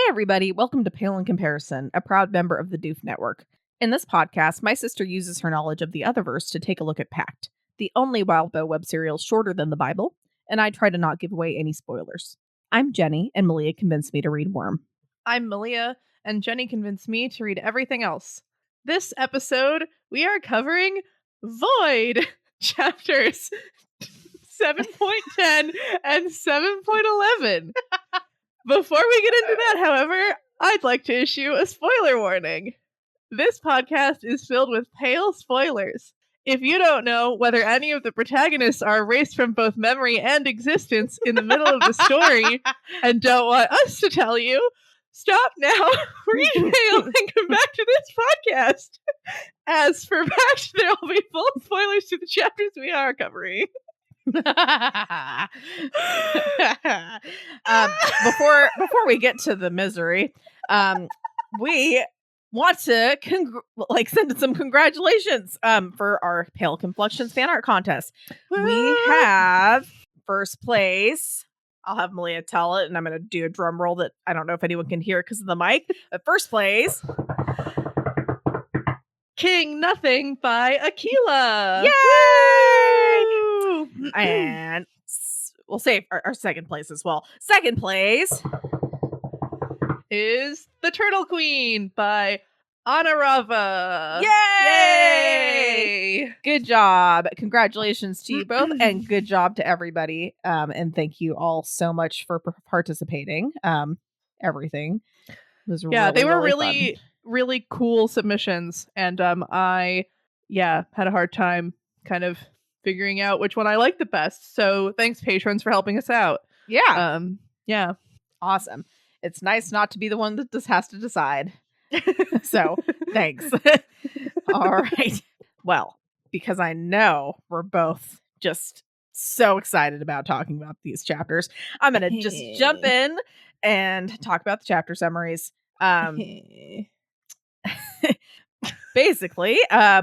everybody. Welcome to Pale in Comparison, a proud member of the Doof Network. In this podcast, my sister uses her knowledge of the Otherverse to take a look at Pact, the only Wild Bow web serial shorter than the Bible, and I try to not give away any spoilers. I'm Jenny, and Malia convinced me to read Worm. I'm Malia, and Jenny convinced me to read everything else. This episode, we are covering Void, chapters 7.10 and 7.11. Before we get into that, however, I'd like to issue a spoiler warning. This podcast is filled with pale spoilers. If you don't know whether any of the protagonists are erased from both memory and existence in the middle of the story and don't want us to tell you, stop now, read Pale, and come back to this podcast. As for Pact, there will be full spoilers to the chapters we are covering. Before we get to the misery, we want to send some congratulations for our Pale Complexions fan art contest. We have first place. I'll have Malia tell it, and I'm going to do a drum roll that I don't know if anyone can hear because of the mic. But first place, King Nothing by Aquila. Yay! And we'll save our second place as well. Second place is The Turtle Queen by Anarava. Yay! Good job. Congratulations to you both, and good job to everybody. And thank you all so much for participating. Everything was they were really fun. Really cool submissions, and I had a hard time kind of figuring out which one I liked the best. So thanks, patrons, for helping us out. Yeah. Awesome. It's nice not to be the one that just has to decide. So thanks. All right. Well, because I know we're both just so excited about talking about these chapters, I'm going to just jump in and talk about the chapter summaries. Basically,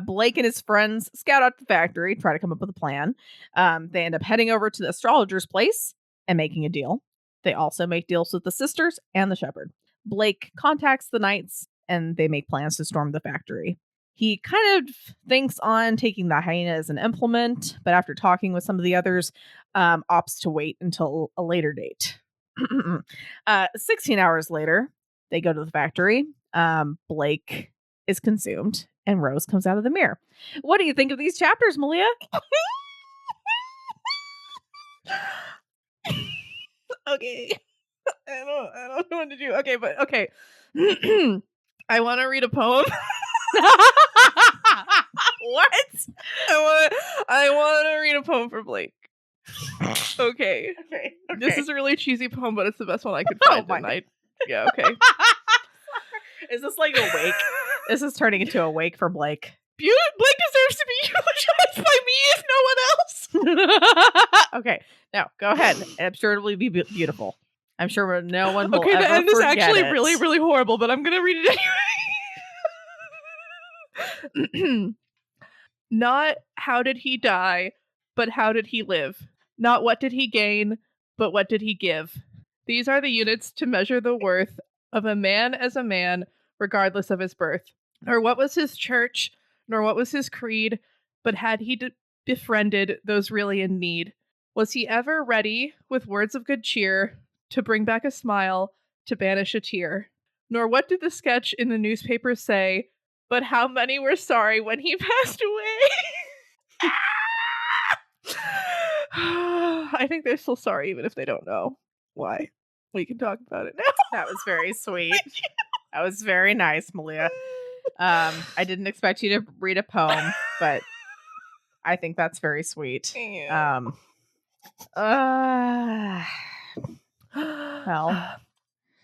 Blake and his friends scout out the factory, try to come up with a plan. They end up heading over to the astrologer's place and making a deal. They also make deals with the sisters and the shepherd. Blake contacts the knights, and they make plans to storm the factory. He kind of thinks on taking the hyena as an implement, but after talking with some of the others, opts to wait until a later date. 16 hours later, they go to the factory. Blake is consumed, and Rose comes out of the mirror. What do you think of these chapters, Malia? Okay. I don't know what to do. Okay. I want to read a poem. What? I want to read a poem for Blake. Okay. This is a really cheesy poem, but it's the best one I could find tonight. Yeah, okay. Is this like a wake? This is turning into a wake for Blake. Blake deserves to be eulogized by me, if no one else. Okay, now go ahead. I'm sure it will be beautiful. I'm sure no one will ever the end is actually it. really, really horrible, but I'm going to read it anyway. Not how did he die, but how did he live? Not what did he gain, but what did he give? These are the units to measure the worth of a man as a man, regardless of his birth. Nor what was his church, nor what was his creed, but had he befriended those really in need? Was he ever ready, with words of good cheer, to bring back a smile, to banish a tear? Nor what did the sketch in the newspaper say, but how many were sorry when he passed away? I think they're still sorry, even if they don't know why. We can talk about it now. That was very sweet. That was very nice, Malia. I didn't expect you to read a poem, but I think that's very sweet. Yeah. Well,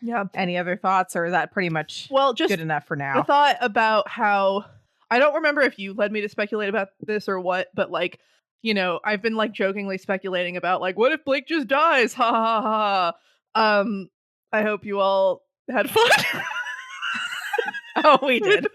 yeah. Any other thoughts, or is that pretty much just good enough for now? The thought about how, I don't remember if you led me to speculate about this or what, but like, I've been like jokingly speculating about like, what if Blake just dies? Ha ha ha. I hope you all had fun. Oh, we did.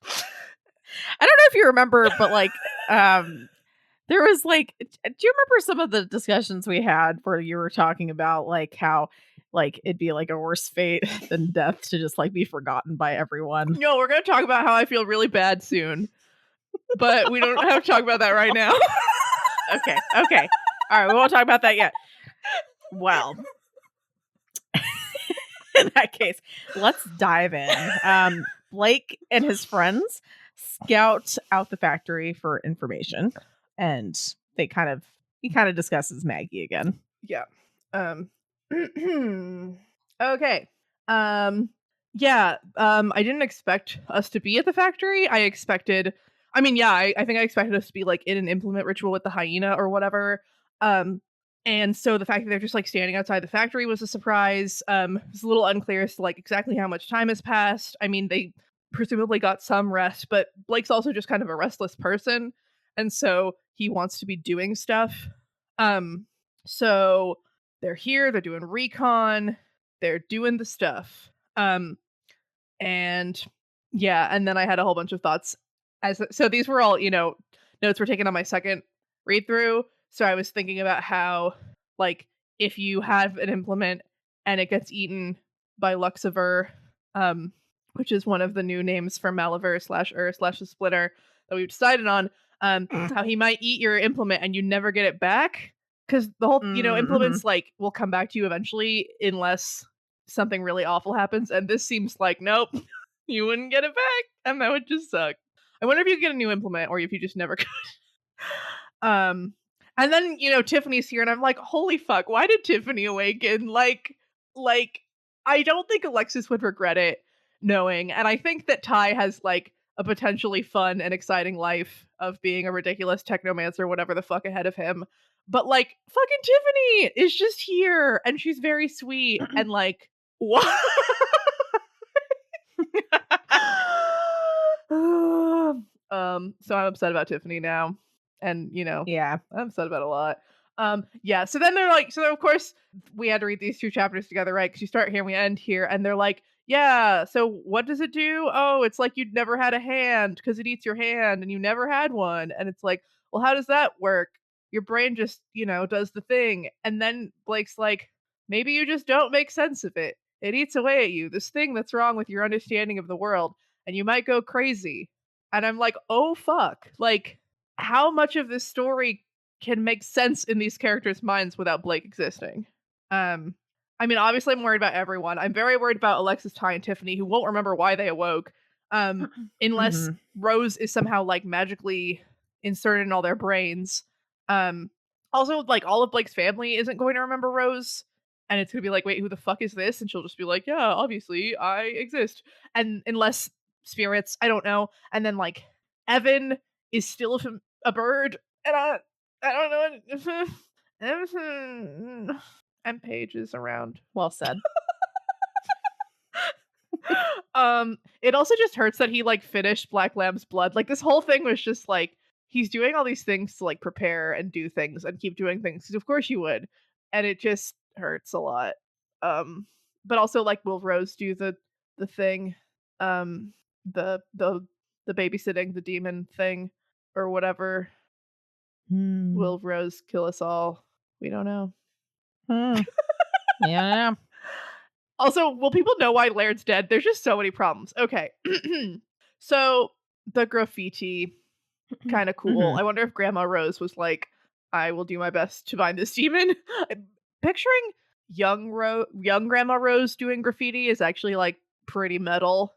I don't know if you remember, but like, there was like, do you remember some of the discussions we had where you were talking about like how like it'd be like a worse fate than death to just like be forgotten by everyone. No, we're gonna talk about how I feel really bad soon, but we don't have to talk about that right now. Okay. All right, we won't talk about that yet. Well, in that case, let's dive in. Blake and his friends scout out the factory for information, and he kind of discusses Maggie again. Yeah. Okay. Yeah. I didn't expect us to be at the factory. I expected. I mean, yeah. I think I expected us to be like in an implement ritual with the hyena or whatever. And so the fact that they're just like standing outside the factory was a surprise. It's a little unclear as to like exactly how much time has passed. I mean, they presumably got some rest, but Blake's also just kind of a restless person, and so he wants to be doing stuff. So they're here, they're doing recon, they're doing the stuff. And yeah, and then I had a whole bunch of thoughts so these were all, notes were taken on my second read through. So I was thinking about how, like, if you have an implement and it gets eaten by Luxiver, which is one of the new names for Maliver /the splitter that we've decided on, how he might eat your implement and you never get it back. Because the whole, implements like will come back to you eventually unless something really awful happens. And this seems like, nope, you wouldn't get it back. And that would just suck. I wonder if you could get a new implement or if you just never could. And then, Tiffany's here and I'm like, holy fuck, why did Tiffany awaken? Like, I don't think Alexis would regret it knowing. And I think that Ty has like a potentially fun and exciting life of being a ridiculous technomancer, whatever the fuck ahead of him. But like, fucking Tiffany is just here and she's very sweet and like, what? So I'm upset about Tiffany now. And Yeah. I'm upset about a lot. Yeah, so then they're like, so of course we had to read these two chapters together, right? Because you start here and we end here, and they're like, yeah, so what does it do? Oh, it's like you'd never had a hand because it eats your hand and you never had one. And it's like, well, how does that work? Your brain just, does the thing. And then Blake's like, maybe you just don't make sense of it. It eats away at you, this thing that's wrong with your understanding of the world, and you might go crazy. And I'm like, oh fuck. Like, how much of this story can make sense in these characters' minds without Blake existing? I mean, obviously I'm worried about everyone. I'm very worried about Alexis, Ty, and Tiffany, who won't remember why they awoke. Unless Rose is somehow like magically inserted in all their brains. Also, like, all of Blake's family isn't going to remember Rose. And it's gonna be like, wait, who the fuck is this? And she'll just be like, yeah, obviously I exist. And unless spirits, I don't know. And then like Evan is still a bird, and I don't know. And Paige is around. Well said. It also just hurts that he like finished Black Lamb's blood. Like, this whole thing was just like, he's doing all these things to like prepare and do things and keep doing things because of course you would, and it just hurts a lot. But also, like, will Rose do the thing, the babysitting the demon thing or whatever? Will Rose kill us all? We don't know. Yeah. Also, will people know why Laird's dead? There's just so many problems. Okay. So the graffiti, kind of cool. I wonder if Grandma Rose was like, I will do my best to find this demon. Picturing young Grandma Rose doing graffiti is actually like pretty metal.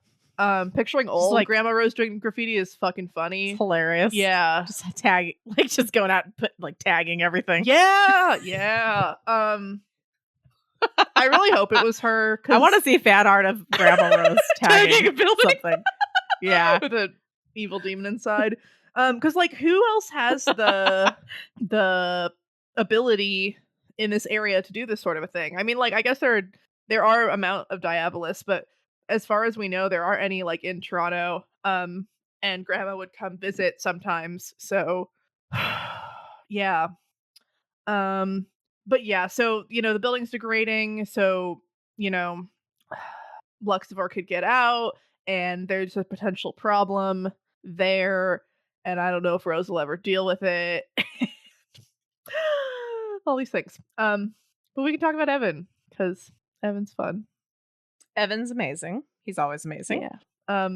Picturing old like, Grandma Rose doing graffiti is fucking funny. It's hilarious. Yeah. Just tag, like, just going out and tagging everything. Yeah. I really hope it was her. I want to see fan art of Grandma Rose tagging a building. something. Yeah. With an evil demon inside. Because like, who else has the ability in this area to do this sort of a thing? I mean, like, I guess there are amount of diabolists, but as far as we know, there aren't any like in Toronto. And Grandma would come visit sometimes. So yeah. But yeah, so the building's degrading, so Luxiver could get out, and there's a potential problem there, and I don't know if Rose will ever deal with it. All these things. But we can talk about Evan, because Evan's fun. Evan's amazing. He's always amazing. Yeah.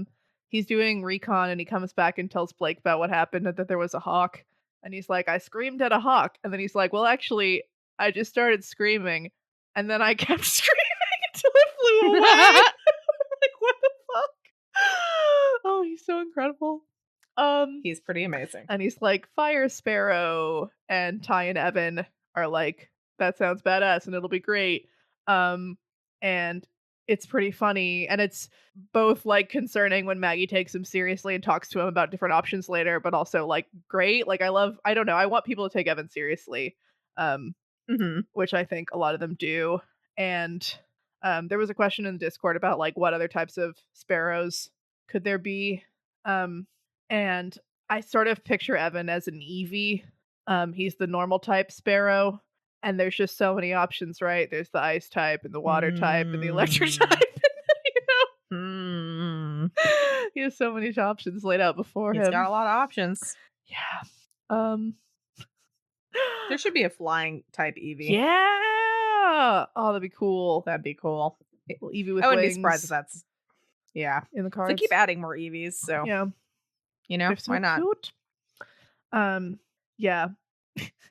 He's doing recon and he comes back and tells Blake about what happened and that there was a hawk. And he's like, I screamed at a hawk. And then he's like, well, actually, I just started screaming. And then I kept screaming until it flew away. Like, what the fuck? Oh, he's so incredible. He's pretty amazing. And he's like, Fire Sparrow and Ty and Evan are like, that sounds badass and it'll be great. And it's pretty funny. And it's both like concerning when Maggie takes him seriously and talks to him about different options later, but also like great. Like I don't know, I want people to take Evan seriously. Which I think a lot of them do. And there was a question in the Discord about like what other types of sparrows could there be. And I sort of picture Evan as an Eevee. He's the normal type sparrow, and there's just so many options, right? There's the ice type and the water type and the electric type. You know, he has so many options laid out before him. He's got a lot of options. Yeah. There should be a flying type Eevee. Yeah. Oh, that'd be cool. That'd be cool. Well, Eevee with I wouldn't wings be surprised if that's in the cards. They keep adding more Eevees, so yeah, you know, they're so why not? Cute. Yeah.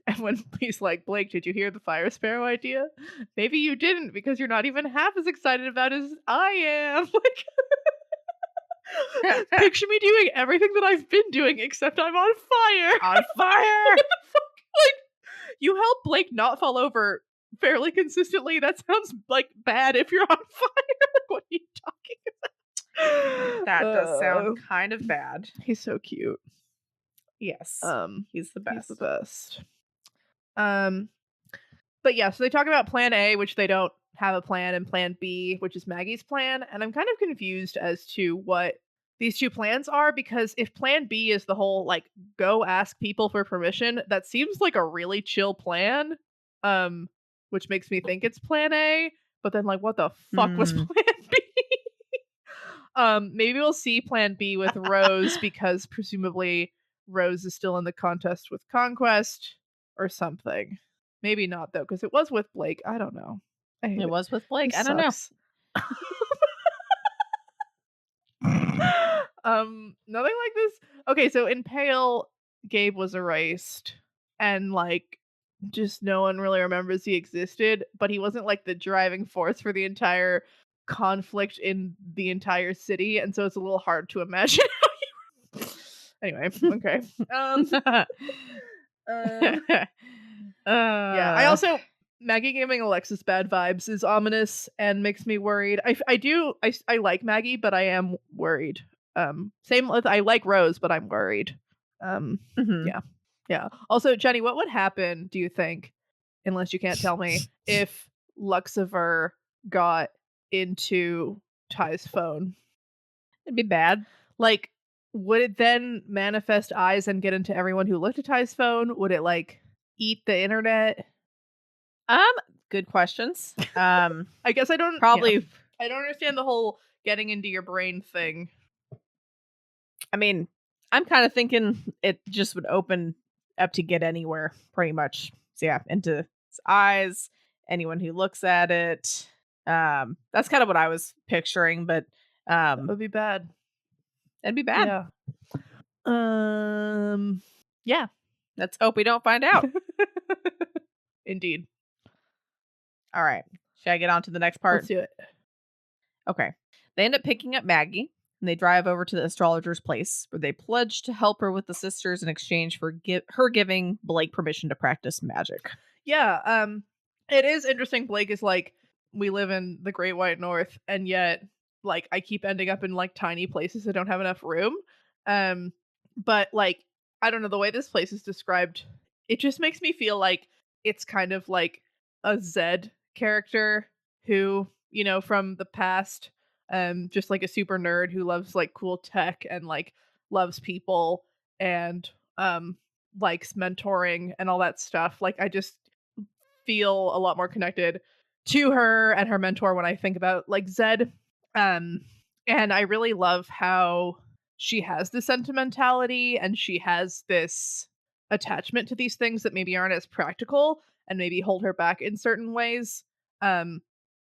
And when he's like, Blake, did you hear the fire sparrow idea? Maybe you didn't because you're not even half as excited about it as I am. Like, picture me doing everything that I've been doing except I'm on fire. On fire. What the fuck? Like, you help Blake not fall over fairly consistently. That sounds like bad if you're on fire. Like, what are you talking about? That does sound kind of bad. He's so cute. Yes. He's the best. He's the best. But yeah, so they talk about plan A, which they don't have a plan, and plan B, which is Maggie's plan. And I'm kind of confused as to what these two plans are, because if plan B is the whole like go ask people for permission, that seems like a really chill plan. Which makes me think it's plan A, but then like what the fuck was plan B? Maybe we'll see plan B with Rose because presumably Rose is still in the contest with Conquest or something. Maybe not though, because it was with Blake. I don't know. It was with Blake. It I don't know. Nothing like this. Okay, so in Pale, Gabe was erased, and like just no one really remembers he existed, but he wasn't like the driving force for the entire conflict in the entire city, and so it's a little hard to imagine how you anyway, okay. Yeah, I also Maggie giving Alexis bad vibes is ominous and makes me worried. I like Maggie, but I am worried. Same with I like Rose, but I'm worried. Yeah. Also, Jenny, what would happen, do you think, unless you can't tell me, if Luxifer got into Ty's phone? It'd be bad. Like, would it then manifest eyes and get into everyone who looked at Ty's phone? Would it like eat the internet? Good questions. I guess I don't probably. I don't understand the whole getting into your brain thing. I mean, I'm kind of thinking it just would open up to get anywhere, pretty much. So yeah, into his eyes, anyone who looks at it. That's kind of what I was picturing, but that would be bad. It'd be bad. Yeah. Yeah. Let's hope we don't find out. Indeed. All right. Should I get on to the next part? Let's do it. Okay. They end up picking up Maggie, and they drive over to the astrologer's place, where they pledge to help her with the sisters in exchange for her giving Blake permission to practice magic. Yeah. It is interesting. Blake is like, we live in the Great White North, and yet like I keep ending up in like tiny places that don't have enough room. But like, I don't know, the way this place is described, it just makes me feel like it's kind of like a Zed character who, you know, from the past, just like a super nerd who loves like cool tech and like loves people and likes mentoring and all that stuff. Like I just feel a lot more connected to her and her mentor when I think about like Zed. And I really love how she has this sentimentality and she has this attachment to these things that maybe aren't as practical and maybe hold her back in certain ways.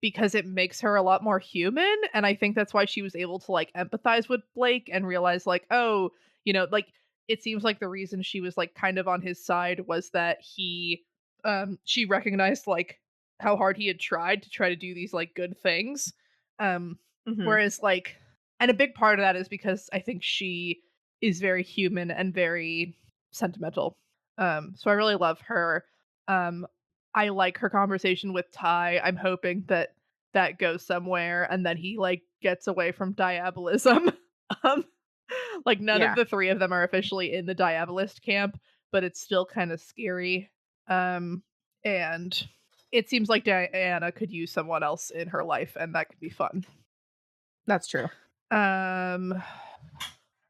because it makes her a lot more human, and I think that's why she was able to, like, empathize with Blake and realize, like, oh, like, it seems like the reason she was, like, kind of on his side was that she recognized, like, how hard he had tried to try to do these, like, good things, um, Mhm. whereas, like, and a big part of that is because I think she is very human and very sentimental, so I really love her, um, I like her conversation with Ty. I'm hoping that that goes somewhere and then he, like, gets away from diabolism. Um, like, none of Yeah, the 3 of them are officially in the diabolist camp, but it's still kinda scary. Um, and it seems like Diana could use someone else in her life, and that could be fun. that's true. Um,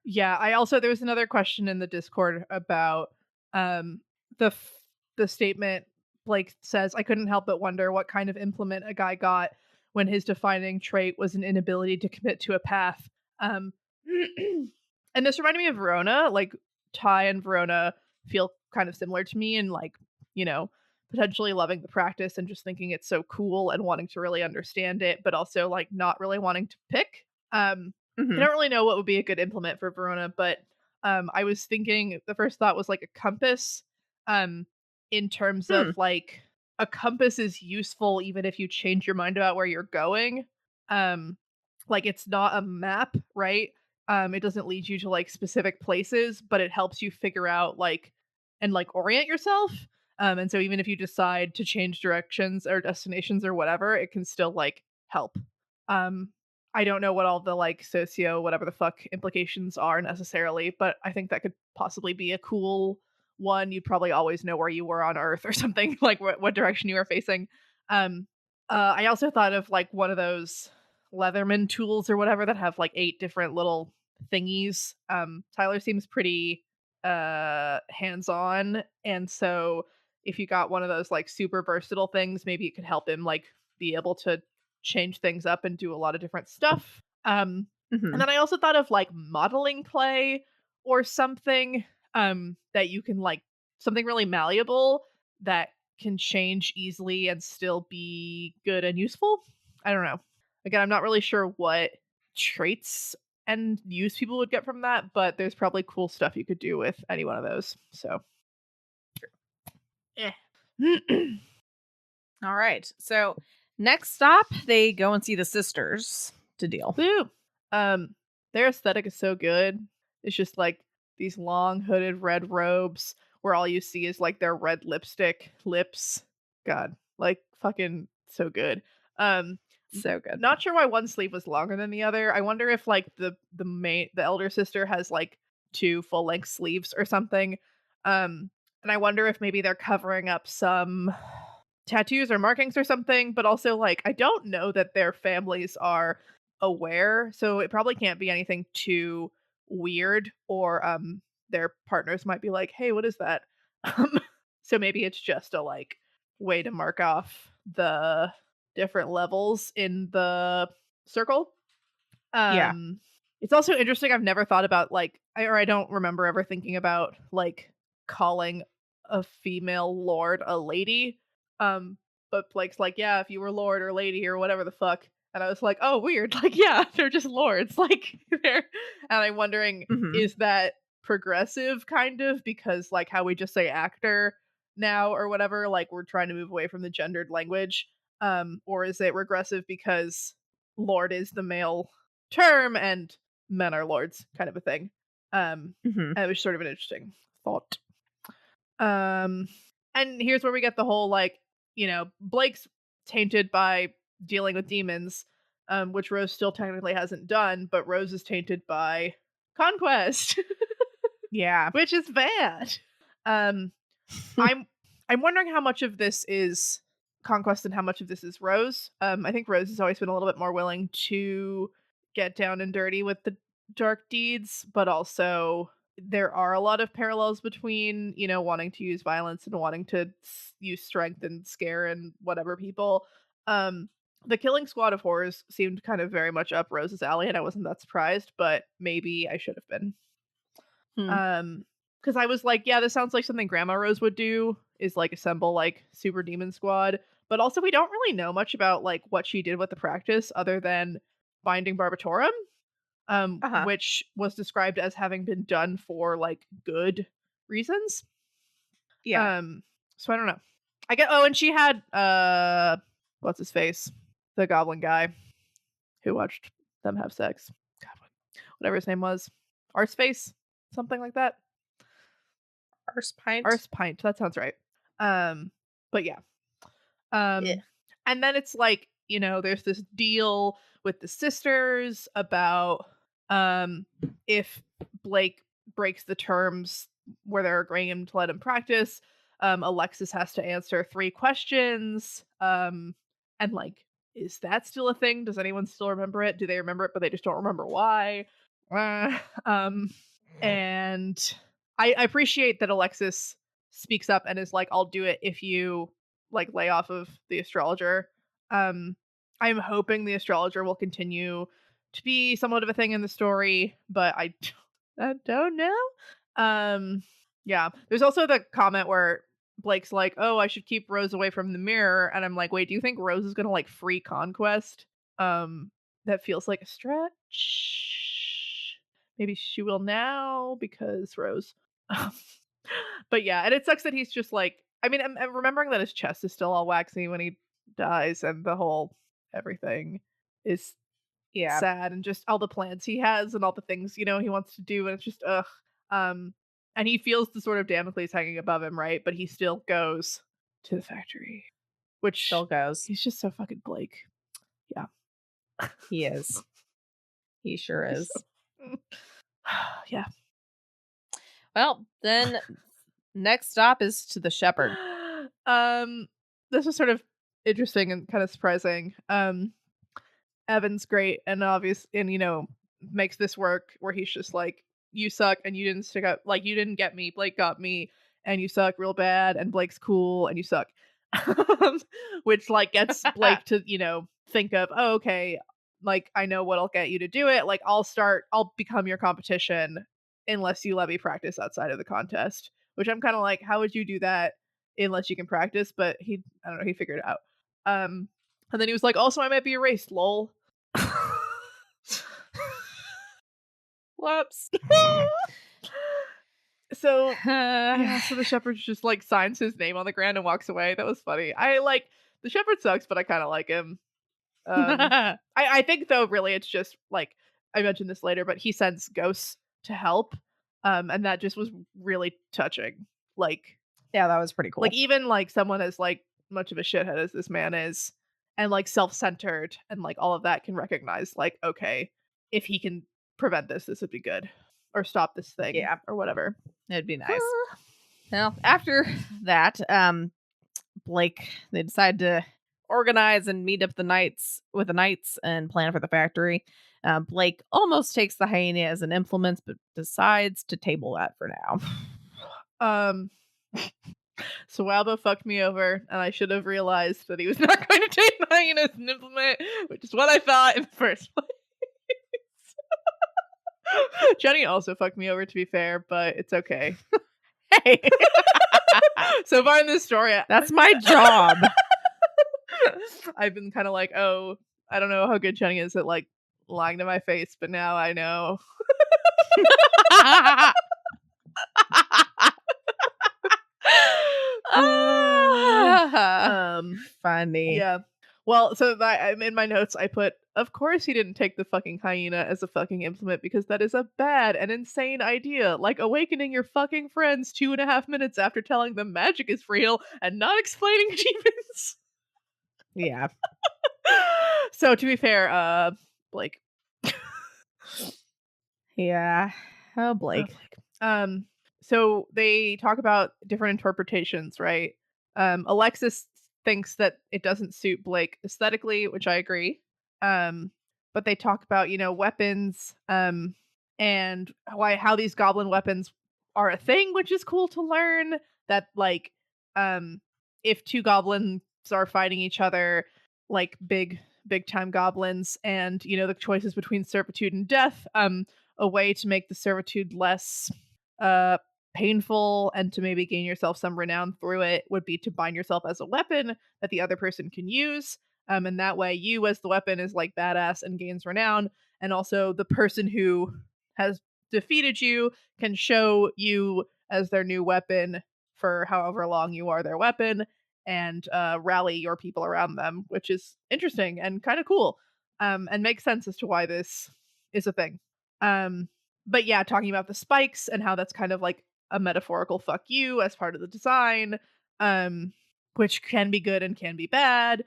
yeah, I also there was another question in the Discord about, um, the f the statement Blake says, "I couldn't help but wonder what kind of implement a guy got when his defining trait was an inability to commit to a path." Um, and this reminded me of Verona, like, Ty and Verona feel kind of similar to me and, like, you know, potentially loving the practice and just thinking it's so cool and wanting to really understand it, but also, like, not really wanting to pick. I Mhm. don't really know what would be a good implement for Verona, but I was thinking the first thought was like a compass. Um, in terms of Hmm. like a compass is useful even if you change your mind about where you're going. Um, like it's not a map, right? It doesn't lead you to like specific places, but it helps you figure out like and like orient yourself. And so even if you decide to change directions or destinations or whatever, it can still like help. Um, I don't know what all the like socio whatever the fuck implications are necessarily, but I think that could possibly be a cool one. You'd probably always know where you were on Earth or something, like what direction you were facing. Um, I also thought of like one of those Leatherman tools or whatever that have like 8 different little thingies. Tyler seems pretty hands-on, and so if you got one of those like super versatile things, maybe it could help him like be able to change things up and do a lot of different stuff. And Mhm. then I also thought of like modeling clay or something that you can like something really malleable that can change easily and still be good and useful. I don't know. Again, I'm not really sure what traits and use people would get from that, but there's probably cool stuff you could do with any one of those. So, eh. All right. So next stop, they go and see the sisters to deal. Woo! Um, their aesthetic is so good. It's just like these long hooded red robes where all you see is like their red lipstick lips. God, like fucking so good. Um, So good. not sure why one sleeve was longer than the other. I wonder if like the elder sister has like 2 full length sleeves or something. And I wonder if maybe they're covering up some tattoos or markings or something, but also like I don't know that their families are aware, so it probably can't be anything too weird or their partners might be like, "Hey, what is that?" Um so maybe it's just a like way to mark off the different levels in the circle. Yeah. Um, it's also interesting, I've never thought about, like I don't remember ever thinking about, like, calling a female lord a lady, but Blake's like, "Yeah, if you were lord or lady or whatever the fuck," and I was like, "Oh, weird, like, yeah, they're just lords, like, they're" and I'm wondering, Mhm. is that progressive, kind of? Because, like, how we just say actor now or whatever, like, we're trying to move away from the gendered language, or is it regressive because lord is the male term and men are lords kind of a thing. Mhm. And it was sort of an interesting thought. Um, and here's where we get the whole like, Blake's tainted by dealing with demons, which Rose still technically hasn't done, but Rose is tainted by conquest, Yeah. which is bad. Um, I'm I'm wondering how much of this is conquest and how much of this is Rose. I think Rose has always been a little bit more willing to get down and dirty with the dark deeds, but also there are a lot of parallels between, wanting to use violence and wanting to use strength and scare and whatever people. Um, the Killing Squad of Horrors seemed kind of very much up Rose's alley, and I wasn't that surprised, but maybe I should have been. Hmm. Um, because I was like, yeah, this sounds like something Grandma Rose would do, is like assemble like super demon squad. But also we don't really know much about like what she did with the practice other than binding Barbatorum, which was described as having been done for like good reasons. Yeah. So I don't know. I get and she had what's his face? The goblin guy who watched them have sex. God, whatever his name was. Arseface? Something like that. Arse Pint. That sounds right. But yeah. Yeah. And then it's like, you know, there's this deal with the sisters about if Blake breaks the terms where they're agreeing him to let him practice, Alexis has to answer 3 questions. And like, is that still a thing? Does anyone still remember it? Do they remember it, but they just don't remember why? And I appreciate that Alexis speaks up and is like, I'll do it if you like lay off of the astrologer. I'm hoping the astrologer will continue to be somewhat of a thing in the story, but I don't know. Yeah. There's also the comment where Blake's like, "Oh, I should keep Rose away from the mirror," and I'm like, "Wait, do you think Rose is gonna like free conquest?" That feels like a stretch. Maybe she will now because Rose. But yeah, and it sucks that he's just like. I mean, I'm remembering that his chest is still all waxy when he dies, and the whole everything is Yeah. sad, and just all the plans he has and all the things he wants to do, and it's just ugh. And he feels the sort of Damocles hanging above him, right? But he still goes to the factory, which Still goes. he's just so fucking Blake. Yeah, He is. He sure is. Yeah. Well, then next stop is to the shepherd. This was sort of interesting and kind of surprising. Evan's great and obvious, and makes this work where he's just like, you suck and you didn't stick up, like you didn't get me, Blake got me, and you suck real bad, and Blake's cool and you suck. Which like gets Blake to think of, oh, okay, like I know what'll get you to do it, like I'll become your competition unless you let me practice outside of the contest, which I'm kind of like, how would you do that unless you can practice? But I don't know, he figured it out. And then he was like, also, I might be erased, lol. Whoops. So the shepherd just like signs his name on the ground and walks away. That was funny. I like the shepherd sucks, but I kind of like him. I think though, really, it's just like I mentioned this later, but he sends ghosts to help, and that just was really touching. Like, yeah, that was pretty cool. Like even like someone as like much of a shithead as this man is, and like self-centered and like all of that, can recognize like, okay, if he can prevent this would be good, or stop this thing, yeah, or whatever. It'd be nice. Well, after that, Blake, they decide to organize and meet up with the knights and plan for the factory. Blake almost takes the hyena as an implement, but decides to table that for now. So Walbo fucked me over, and I should have realized that he was not going to take the hyena as an implement, which is what I thought in the first place. Jenny also fucked me over, to be fair, but it's okay. Hey. So far in this story, that's my job. I've been kind of like, oh, I don't know how good Jenny is at like lying to my face, but now I know. Funny. Yeah. Well, so in my notes I put, of course he didn't take the fucking hyena as a fucking implement, because that is a bad and insane idea. Like awakening your fucking friends 2.5 minutes after telling them magic is real and not explaining demons. Yeah. So to be fair, Blake. Yeah. Oh, Blake. So they talk about different interpretations, right? Alexis thinks that it doesn't suit Blake aesthetically, which I agree. But they talk about, weapons, and how these goblin weapons are a thing, which is cool to learn. That like, if 2 goblins are fighting each other, like big time goblins, and the choices between servitude and death, a way to make the servitude less painful and to maybe gain yourself some renown through it would be to bind yourself as a weapon that the other person can use. And that way you as the weapon is like badass and gains renown. And also the person who has defeated you can show you as their new weapon for however long you are their weapon and rally your people around them, which is interesting and kind of cool. And makes sense as to why this is a thing. But yeah, talking about the spikes and how that's kind of like a metaphorical fuck you as part of the design, which can be good and can be bad.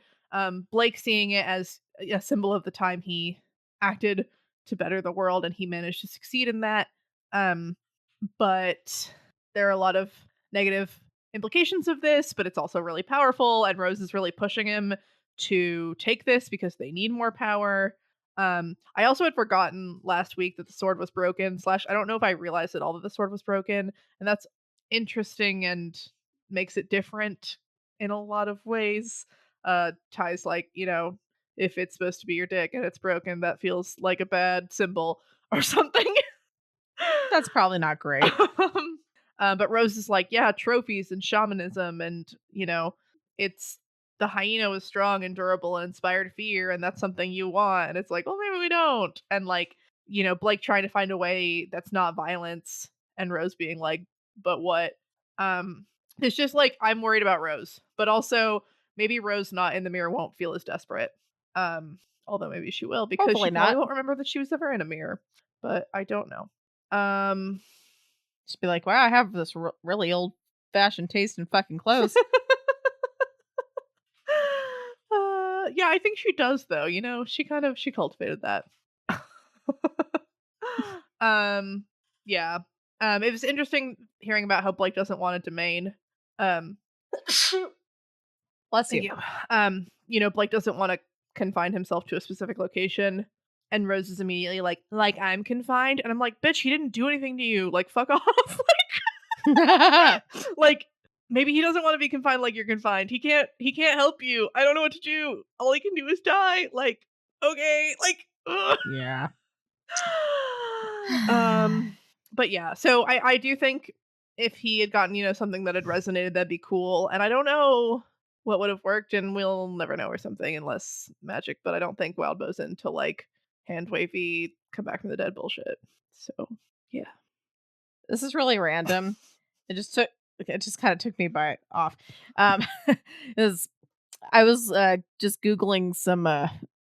Blake seeing it as a symbol of the time he acted to better the world and he managed to succeed in that. But there are a lot of negative implications of this, but it's also really powerful, and Rose is really pushing him to take this because they need more power. I also had forgotten last week that the sword was broken, / I don't know if I realized at all that the sword was broken, and that's interesting and makes it different in a lot of ways. Ties like, if it's supposed to be your dick and it's broken, that feels like a bad symbol or something. That's probably not great. But Rose is like, yeah, trophies and shamanism, and it's the hyena was strong and durable and inspired fear, and that's something you want. And it's like, well, maybe we don't. And like, Blake trying to find a way that's not violence, and Rose being like, but what? It's just like, I'm worried about Rose, but also maybe Rose not in the mirror won't feel as desperate. Although maybe she will, because Hopefully she probably not. won't remember that she was ever in a mirror. But I don't know. Just be like, wow, I have this really old fashioned taste in fucking clothes. Yeah, I think she does though. She cultivated that. Yeah. It was interesting hearing about how Blake doesn't want a domain. Bless Thank you. you. Blake doesn't want to confine himself to a specific location. And Rose is immediately like I'm confined, and I'm like, bitch, he didn't do anything to you. Like, fuck off. Like, maybe he doesn't want to be confined like you're confined. He can't help you. I don't know what to do. All he can do is die. Like, okay, like, ugh. Yeah. But yeah, so I do think if he had gotten, something that had resonated, that'd be cool. And I don't know what would have worked, and we'll never know or something unless magic, but I don't think Wildbow's into like hand wavy come back from the dead bullshit. So yeah. This is really random. It just kind of took me by off. Is I was just Googling some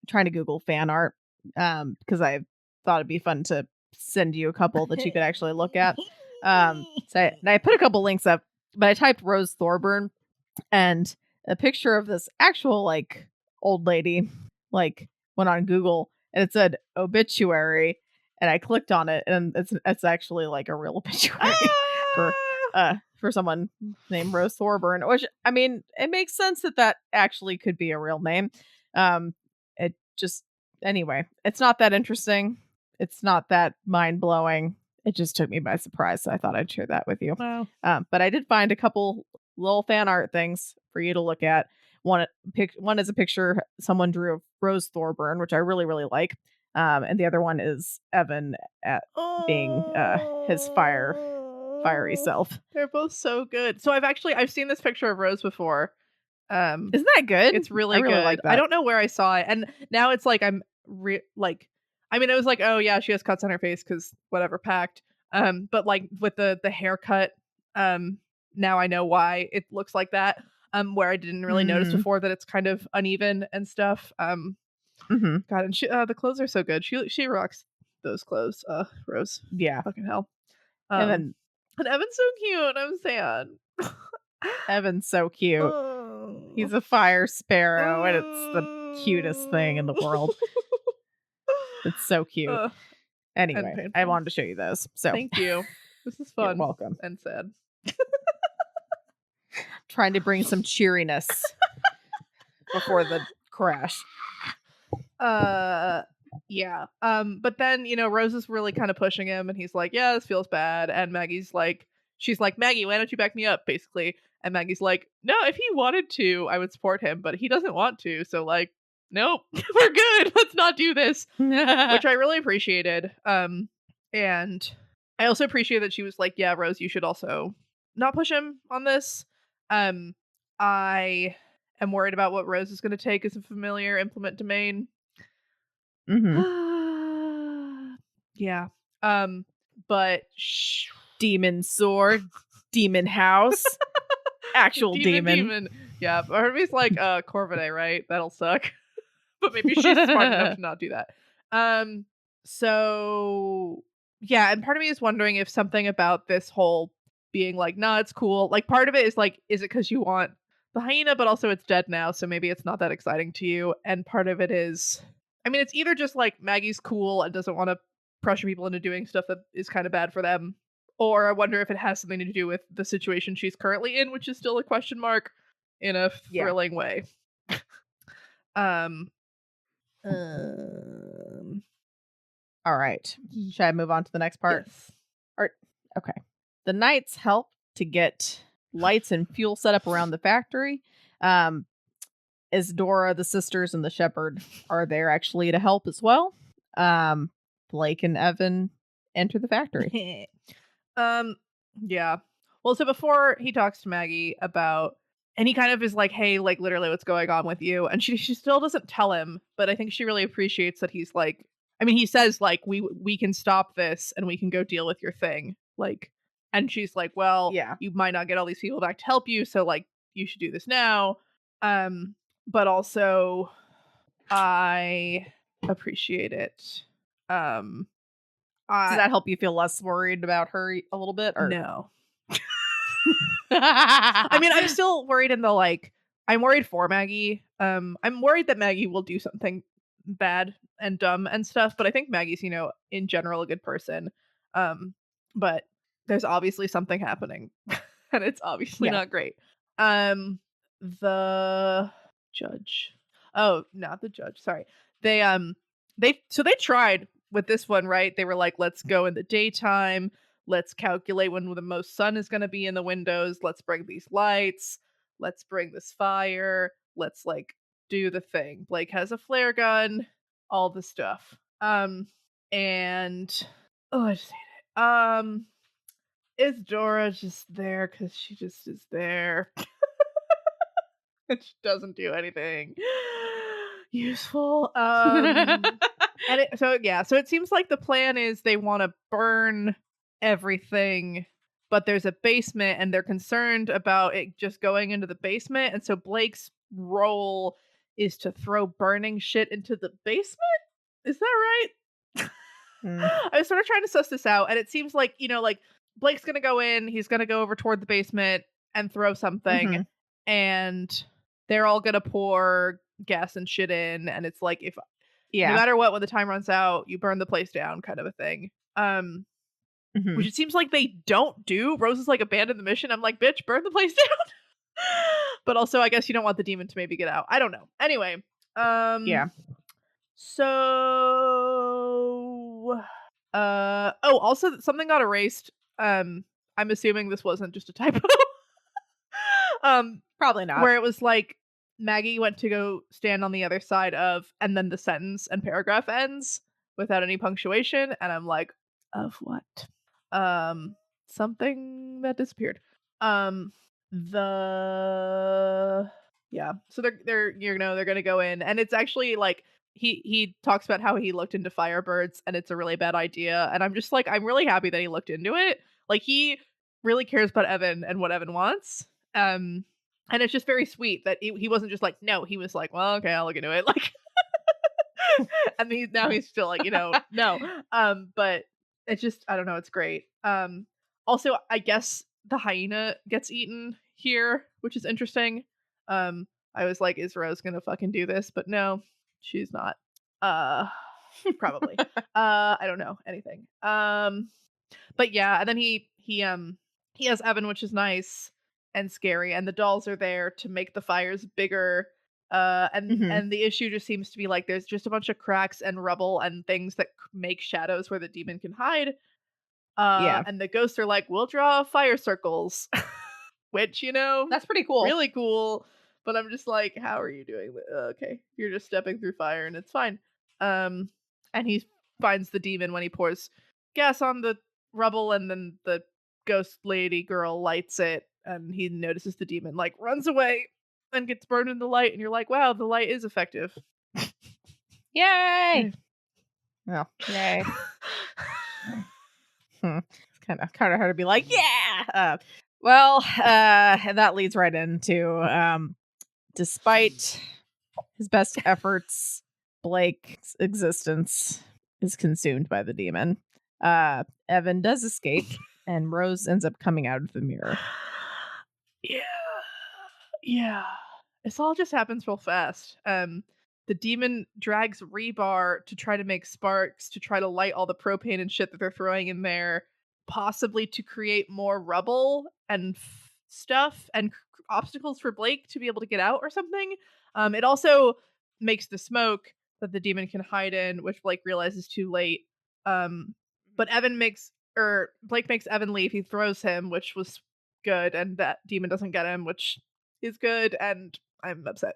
trying to Google fan art because I thought it'd be fun to send you a couple that you could actually look at. So I put a couple links up, but I typed Rose Thorburn, and a picture of this actual like old lady like went on Google, and it said obituary, and I clicked on it, and it's actually like a real obituary for someone named Rose Thorburn, which, I mean, it makes sense that actually could be a real name. It just, anyway, it's not that interesting. It's not that mind-blowing. It just took me by surprise, so I thought I'd share that with you. Wow. But I did find a couple little fan art things for you to look at. One is a picture someone drew of Rose Thorburn, which I really, really like. And the other one is Evan at being his fiery self. They're both so good. So I've seen this picture of Rose before. Isn't that good? It's really, I really good. like that. I don't know where I saw it, and now it's like I'm I mean, it was like, oh yeah, she has cuts on her face because whatever, packed. But like with the haircut, now I know why it looks like that. Where I didn't really notice before that it's kind of uneven and stuff. God, and the clothes are so good. She rocks those clothes. Rose. Yeah. Fucking hell. And Evan's so cute. I'm sad. Evan's so cute. He's a fire sparrow, and it's the cutest thing in the world. It's so cute. Anyway, I wanted to show you those. So thank you. This is fun. You're welcome. And sad. Trying to bring some cheeriness before the crash. Yeah. But then, Rose is really kind of pushing him, and he's like, yeah, this feels bad. And she's like, Maggie, why don't you back me up, basically? And Maggie's like, no, if he wanted to, I would support him, but he doesn't want to. So like, nope, we're good. Let's not do this. Which I really appreciated. And I also appreciate that she was like, yeah, Rose, you should also not push him on this. Um, I am worried about what Rose is going to take as a familiar implement domain. Mm-hmm. Yeah. But Demon sword, demon house, actual demon. demon. Yeah, Harvey's like Corvidae, right? That'll suck. But maybe she's smart enough to not do that. Um, so yeah, and part of me is wondering if something about this whole being like, nah, it's cool. Like part of it is like, is it because you want the hyena, but also it's dead now, so maybe it's not that exciting to you. And part of it is, I mean, it's either just like Maggie's cool and doesn't want to pressure people into doing stuff that is kind of bad for them, or I wonder if it has something to do with the situation she's currently in, which is still a question mark in a Yeah. thrilling way. Um, um, All right. Should I move on to the next part? yes. Okay. The knights help to get lights and fuel set up around the factory. Isadora, the sisters, and the shepherd are there actually to help as well. Blake and Evan enter the factory. Yeah. Well, so before he talks to Maggie about, and he kind of is like, hey, like literally what's going on with you? And she still doesn't tell him, but I think she really appreciates that he's like, I mean, he says like we can stop this and we can go deal with your thing. Like, and she's like, well, Yeah. you might not get all these people back to help you, so like you should do this now. But also I appreciate it. Does I that help you feel less worried about her a little bit? Or no. I mean, I'm still worried in the like I'm worried for Maggie. I'm worried that Maggie will do something bad and dumb and stuff, but I think Maggie's, in general a good person. Um, but there's obviously something happening and it's obviously Yeah. not great. The judge. Oh, not the judge. Sorry. They tried with this one, right? They were like, let's go in the daytime. Let's calculate when the most sun is going to be in the windows. Let's bring these lights. Let's bring this fire. Let's like do the thing. Blake has a flare gun, all the stuff. And oh, I just hate it. Is Dora just there because she just is there? And she doesn't do anything useful. So it seems like the plan is they want to burn everything, but there's a basement and they're concerned about it just going into the basement, and so Blake's role is to throw burning shit into the basement. Is that right? I was sort of trying to suss this out, and it seems like, like Blake's gonna go in, he's gonna go over toward the basement and throw something, and they're all gonna pour gas and shit in, and it's like, if no matter what, when the time runs out, you burn the place down, kind of a thing. Which it seems like they don't do. Rose is like, abandon the mission. I'm like, bitch, burn the place down. But also, I guess you don't want the demon to maybe get out. I don't know. Anyway, Yeah. So, also something got erased. I'm assuming this wasn't just a typo. Probably not. Where it was like Maggie went to go stand on the other side of, and then the sentence and paragraph ends without any punctuation, and I'm like, of what? Something that disappeared. So they're they're gonna go in, and it's actually like he talks about how he looked into Firebirds and it's a really bad idea, and I'm just like, I'm really happy that he looked into it. Like, he really cares about Evan and what Evan wants. And it's just very sweet that he wasn't just like, no, he was like, well, okay, I'll look into it. Like, and he's still like, no. But it's just, I don't know, it's great. Also, I guess the hyena gets eaten here, which is interesting. I was like, is Rose gonna fucking do this? But no, she's not. Probably. I don't know anything. But yeah, and then he has Evan, which is nice and scary, and the dolls are there to make the fires bigger. And the issue just seems to be like, there's just a bunch of cracks and rubble and things that make shadows where the demon can hide. And the ghosts are like, we'll draw fire circles, which, that's pretty cool. really cool. But I'm just like, how are you doing this? Okay, you're just stepping through fire and it's fine. And he finds the demon when he pours gas on the rubble, and then the ghost lady girl lights it, and he notices the demon like runs away and gets burned in the light, and you're like, wow, the light is effective. Yay! Well, yay. It's kind of hard to be like, yeah. And that leads right into despite his best efforts, Blake's existence is consumed by the demon. Evan does escape, and Rose ends up coming out of the mirror. Yeah. This all just happens real fast. The demon drags rebar to try to make sparks, to try to light all the propane and shit that they're throwing in there, possibly to create more rubble and stuff and obstacles for Blake to be able to get out or something. It also makes the smoke that the demon can hide in, which Blake realizes too late. But Blake makes Evan leave. He throws him, which was good, and that demon doesn't get him, which is good, and I'm upset.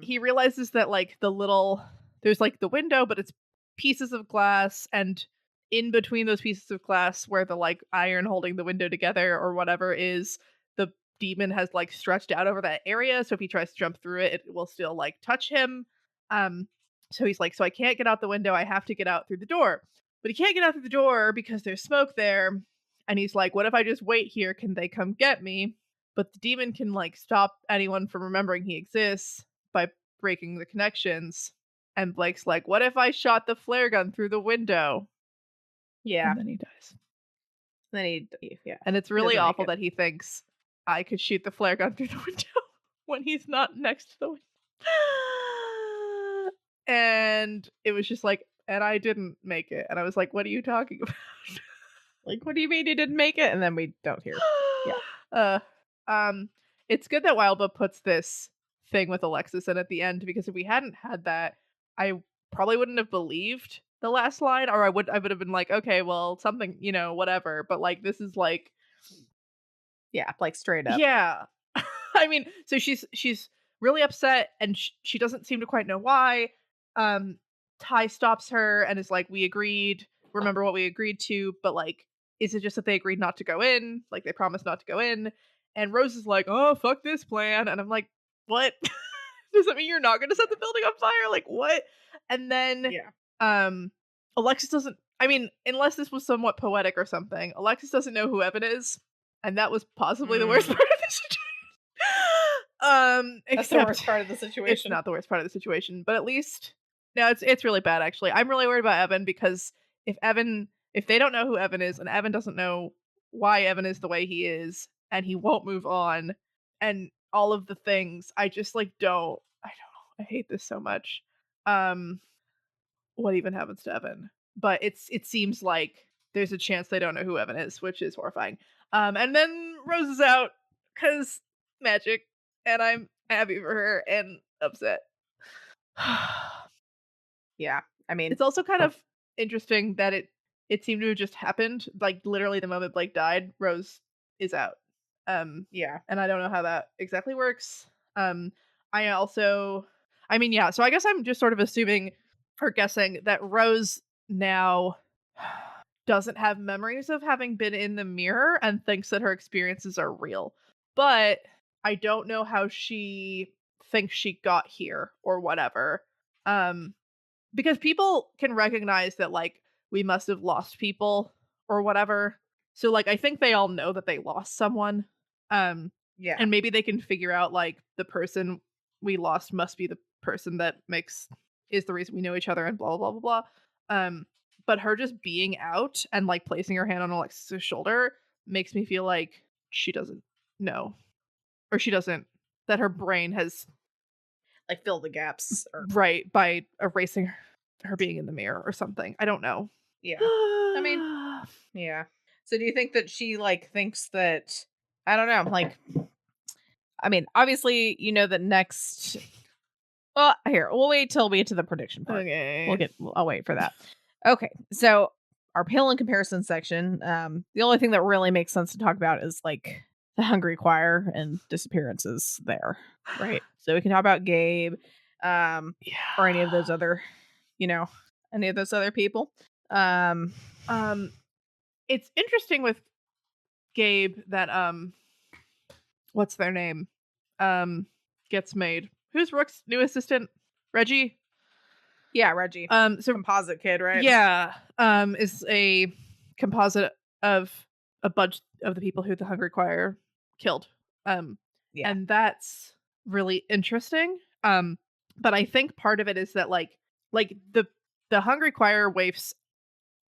He realizes that like there's like the window, but it's pieces of glass, and in between those pieces of glass where the like iron holding the window together or whatever is, the demon has like stretched out over that area, so if he tries to jump through it, it will still like touch him. So he's like, so I can't get out the window, I have to get out through the door. But he can't get out through the door because there's smoke there. And he's like, what if I just wait here? Can they come get me? But the demon can like stop anyone from remembering he exists by breaking the connections. And Blake's like, what if I shot the flare gun through the window? Yeah. And then he dies. Yeah. And it's really doesn't make awful it. that he thinks I could shoot the flare gun through the window when he's not next to the window. And it was just like, and I didn't make it. And I was like, what are you talking about? Like, what do you mean you didn't make it? And then we don't hear. Yeah. It's good that Wildbow puts this thing with Alexis in at the end, because if we hadn't had that, I probably wouldn't have believed the last line, or I would have been like, okay, well, something, whatever. But like, this is like, Yeah, like straight up. yeah. I mean, so she's really upset, and she doesn't seem to quite know why. Ty stops her and is like, we agreed. Remember what we agreed to, but like, is it just that they agreed not to go in? Like, they promised not to go in. And Rose is like, oh, fuck this plan. And I'm like, what? Does that mean you're not going to set the building on fire? Like, what? And then, Alexis doesn't, I mean, unless this was somewhat poetic or something, Alexis doesn't know who Evan is. And that was possibly the worst part of the situation. That's the worst part of the situation. It's not the worst part of the situation, but at least no, it's really bad actually. I'm really worried about Evan, because if they don't know who Evan is, and Evan doesn't know why Evan is the way he is, and he won't move on, and all of the things, I just like I hate this so much. What even happens to Evan? But it seems like there's a chance they don't know who Evan is, which is horrifying. And then Rose is out because magic, and I'm happy for her and upset. Yeah, I mean, it's also kind of interesting that it seemed to have just happened. Like literally the moment Blake died, Rose is out. Yeah, and I don't know how that exactly works. So I guess I'm just sort of assuming, or guessing, that Rose now doesn't have memories of having been in the mirror and thinks that her experiences are real. But I don't know how she thinks she got here or whatever. Because people can recognize that like we must have lost people or whatever. So like I think they all know that they lost someone. yeah, And maybe they can figure out like the person we lost must be the person that is the reason we know each other, and blah blah blah blah blah. But her just being out and like placing her hand on Alexis's shoulder makes me feel like she doesn't know, or she doesn't, that her brain has like fill the gaps, right, by erasing her being in the mirror or something. I don't know. Yeah, I mean, yeah. So do you think that she like thinks that, I don't know, like, I mean, obviously, that next. Well, here, we'll wait till we get to the prediction part. Okay. I'll wait for that. Okay, so our pale in comparison section. The only thing that really makes sense to talk about is like the Hungry Choir and disappearances there, right? So we can talk about Gabe, or any of those other, any of those other people. it's interesting with Gabe that what's their name? Gets made. Who's Rook's new assistant? Reggie? Yeah, Reggie. So Composite kid, right? yeah, is a composite of a bunch of the people who the Hungry Choir killed. Yeah. And that's really interesting. But I think part of it is that like the Hungry Choir waifs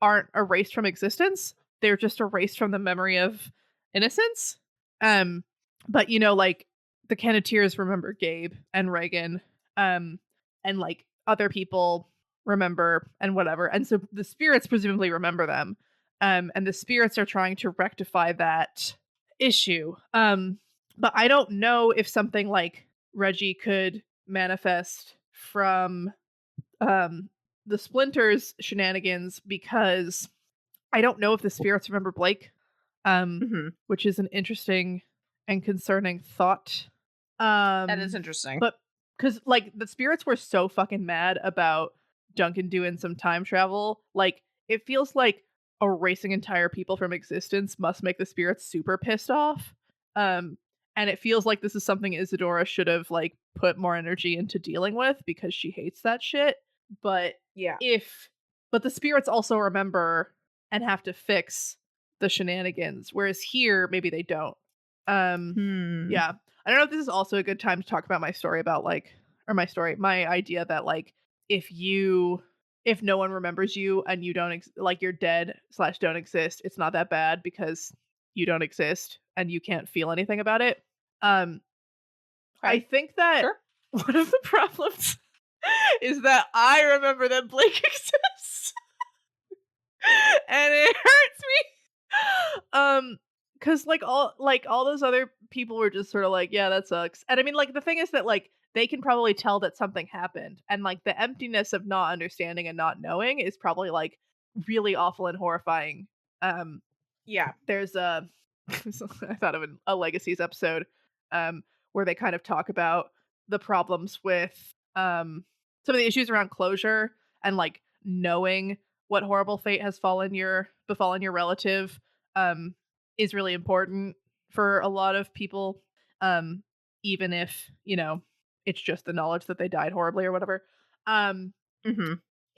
aren't erased from existence. They're just erased from the memory of innocence. Um, but like the Cannoteers remember Gabe and Reagan, and like other people remember and whatever. And so the spirits presumably remember them. And the spirits are trying to rectify that issue. But I don't know if something like Reggie could manifest from the Splinters shenanigans, because I don't know if the spirits remember Blake, which is an interesting and concerning thought. That is interesting. But because like the spirits were so fucking mad about Duncan doing some time travel, like it feels like erasing entire people from existence must make the spirits super pissed off. And it feels like this is something Isadora should have like put more energy into dealing with, because she hates that shit. But Yeah. but the spirits also remember and have to fix the shenanigans, whereas here maybe they don't. Yeah. I don't know if this is also a good time to talk about my story about my idea that like if no one remembers you and you don't like you're dead / don't exist, it's not that bad because you don't exist and you can't feel anything about it. I think that Sure. one of the problems is that I remember that Blake exists. And it hurts me. Cause like all those other people were just sort of like, yeah, that sucks. And I mean, like the thing is that like they can probably tell that something happened, and like the emptiness of not understanding and not knowing is probably like really awful and horrifying. Yeah. There's a I thought of a Legacies episode where they kind of talk about the problems with some of the issues around closure and like knowing what horrible fate has befallen your relative is really important for a lot of people, even if it's just the knowledge that they died horribly or whatever. um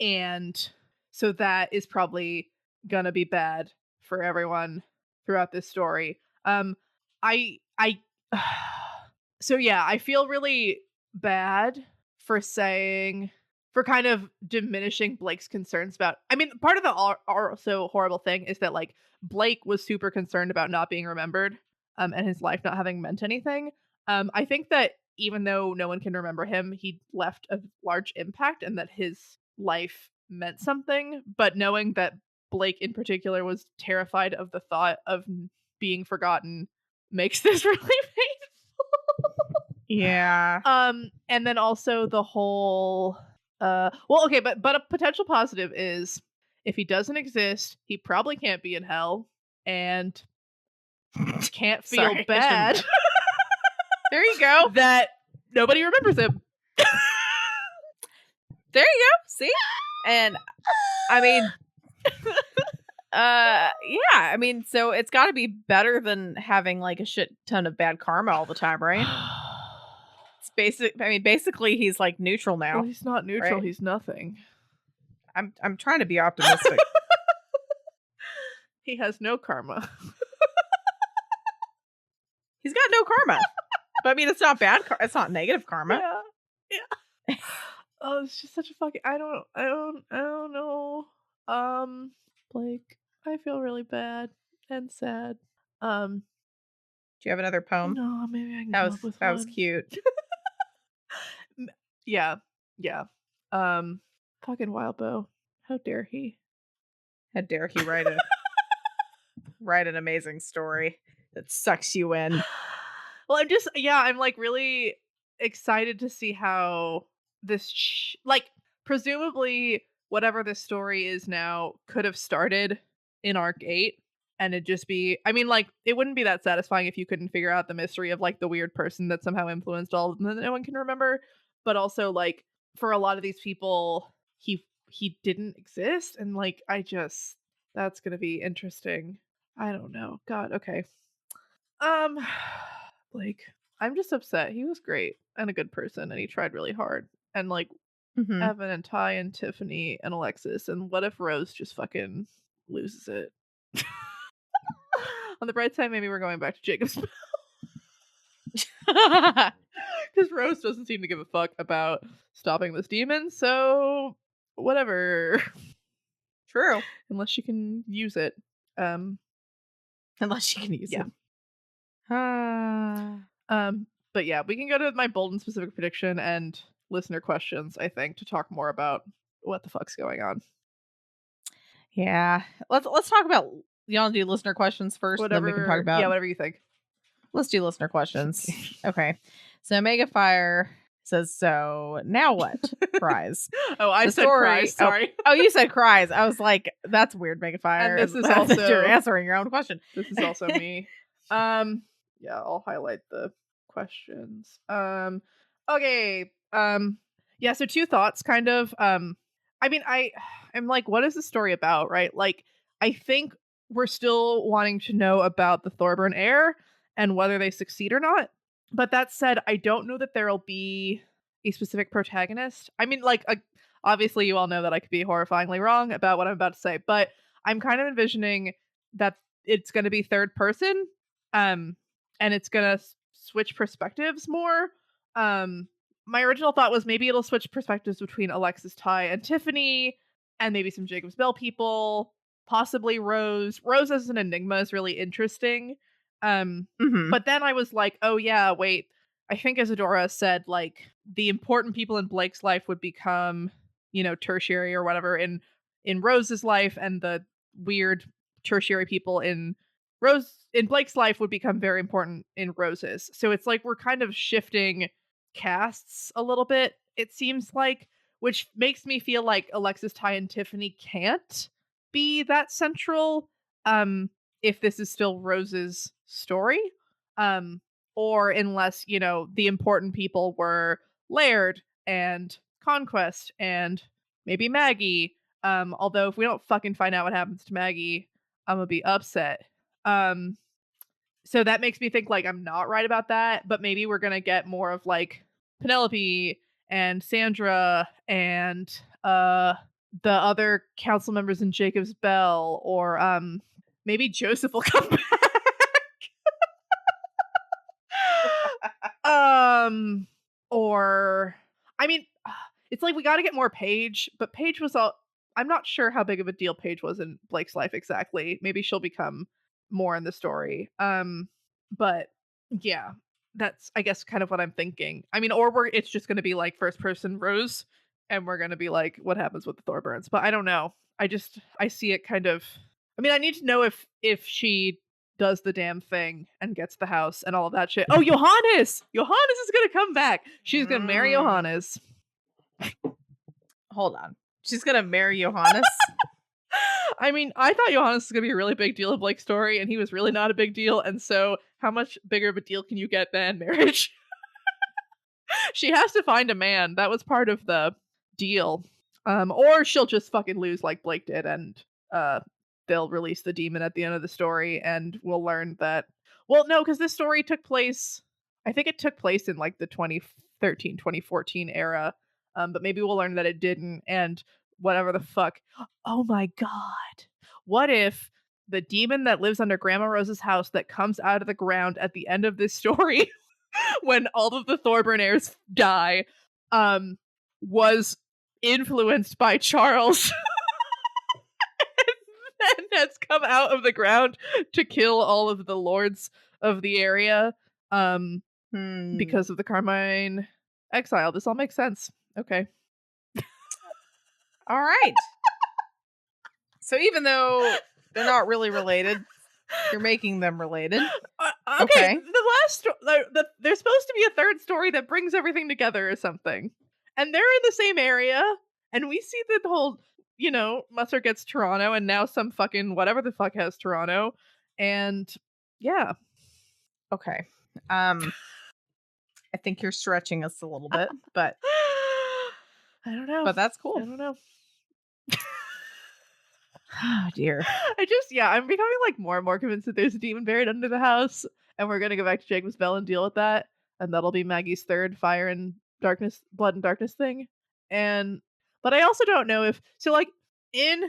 and so that is probably gonna be bad for everyone throughout this story. I so yeah, I feel really bad for kind of diminishing Blake's concerns about. I mean, part of the also horrible thing is that like Blake was super concerned about not being remembered, and his life not having meant anything. I think that even though no one can remember him, he left a large impact and that his life meant something. But knowing that Blake in particular was terrified of the thought of being forgotten makes this really painful. Yeah. And then also the whole well, okay, but a potential positive is if he doesn't exist, he probably can't be in hell and can't feel Sorry, I shouldn't bad have. There you go. that nobody remembers him. There you go. See? And I mean yeah, I mean, so it's got to be better than having like a shit ton of bad karma all the time, right? It's basically he's like neutral now. Well, he's not neutral, right? he's nothing. I'm trying to be optimistic. He has no karma. He's got no karma. But I mean, it's not bad. It's not negative karma. Yeah. Oh, it's just such a fucking. I don't know. Blake, I feel really bad and sad. Do you have another poem? No, maybe I can That come was up with that one. was cute. Yeah. Fucking Wild Bow. How dare he? How dare he write an amazing story that sucks you in. Well, I'm like really excited to see how this like presumably whatever this story is now could have started in Arc 8, and it'd just be, I mean, like it wouldn't be that satisfying if you couldn't figure out the mystery of like the weird person that somehow influenced all of them that no one can remember. But also like for a lot of these people he didn't exist, and like I just That's gonna be interesting. I don't know. God, okay. Blake, I'm just upset. He was great and a good person, and he tried really hard. And like Mm-hmm. Evan and Ty and Tiffany and Alexis, and what if Rose just fucking loses it? On the bright side, maybe we're going back to Jacob's because Rose doesn't seem to give a fuck about stopping this demon, so whatever. True. Unless she can use it. Unless she can use Yeah. it. Ah. But yeah, we can go to my bold and specific prediction and listener questions, I think, to talk more about what the fuck's going on. Yeah. Let's talk about, you want to do listener questions first, and then we can talk about. Yeah, whatever you think. Let's do listener questions. Okay. So Mega Fire says, so now what? Cries. Oh, I The said story- cries. Sorry. Oh, you said cries. I was like, that's weird, Mega Fire. And this is that also- you're answering your own question. This is also me. Yeah, I'll highlight the questions. Okay. Yeah, so two thoughts kind of. I mean, I'm like, what is the story about, right? Like, I think we're still wanting to know about the Thorburn heir and whether they succeed or not. But that said, I don't know that there'll be a specific protagonist. I mean, like, obviously you all know that I could be horrifyingly wrong about what I'm about to say, but I'm kind of envisioning that it's going to be third person, and it's going to switch perspectives more. My original thought was maybe it'll switch perspectives between Alexis, Ty, and Tiffany, and maybe some Jacob's Bell people, possibly Rose. Rose as an enigma is really interesting. Mhm. But then I was like, oh yeah, wait. I think Isadora said like the important people in Blake's life would become, tertiary or whatever in Rose's life, and the weird tertiary people in Blake's life would become very important in Rose's. So it's like we're kind of shifting casts a little bit, it seems like, which makes me feel like Alexis, Ty, and Tiffany can't be that central if this is still Rose's story. Or unless, the important people were Laird and Conquest and maybe Maggie. Although if we don't fucking find out what happens to Maggie, I'm gonna be upset. So that makes me think like I'm not right about that, but maybe we're gonna get more of like Penelope and Sandra and the other council members in Jacob's Bell, or maybe Joseph will come back. Or I mean, it's like we got to get more Paige, but Paige was all. I'm not sure how big of a deal Paige was in Blake's life exactly. Maybe she'll become more in the story. But yeah, that's I guess kind of what I'm thinking. I mean, or it's just going to be like first person Rose, and we're going to be like, what happens with the Thorburns? But I don't know. I see it kind of. I mean, I need to know if she does the damn thing and gets the house and all of that shit. Oh, Johannes! Johannes is gonna come back. She's gonna marry Johannes. Hold on. She's gonna marry Johannes? I mean, I thought Johannes was gonna be a really big deal in Blake's story, and he was really not a big deal. And so, how much bigger of a deal can you get than marriage? She has to find a man. That was part of the deal. Or she'll just fucking lose like Blake did, and they'll release the demon at the end of the story, and we'll learn that. Well, no, because this story took place. I think it took place in like the 2013, 2014 era. But maybe we'll learn that it didn't, and whatever the fuck. Oh my god. What if the demon that lives under Grandma Rose's house that comes out of the ground at the end of this story when all of the Thorburn heirs die was influenced by Charles and has come out of the ground to kill all of the lords of the area because of the Carmine exile. This all makes sense. Okay. All right. So even though they're not really related, you're making them related. Okay. The last there's supposed to be a third story that brings everything together or something. And they're in the same area, and we see the whole, Musser gets Toronto, and now some fucking whatever the fuck has Toronto. And yeah. Okay. I think you're stretching us a little bit, but I don't know. But that's cool. I don't know. Oh dear. I'm becoming like more and more convinced that there's a demon buried under the house, and we're gonna go back to Jacob's Bell and deal with that, and that'll be Maggie's third fire and darkness, blood and darkness thing. And but I also don't know if so like in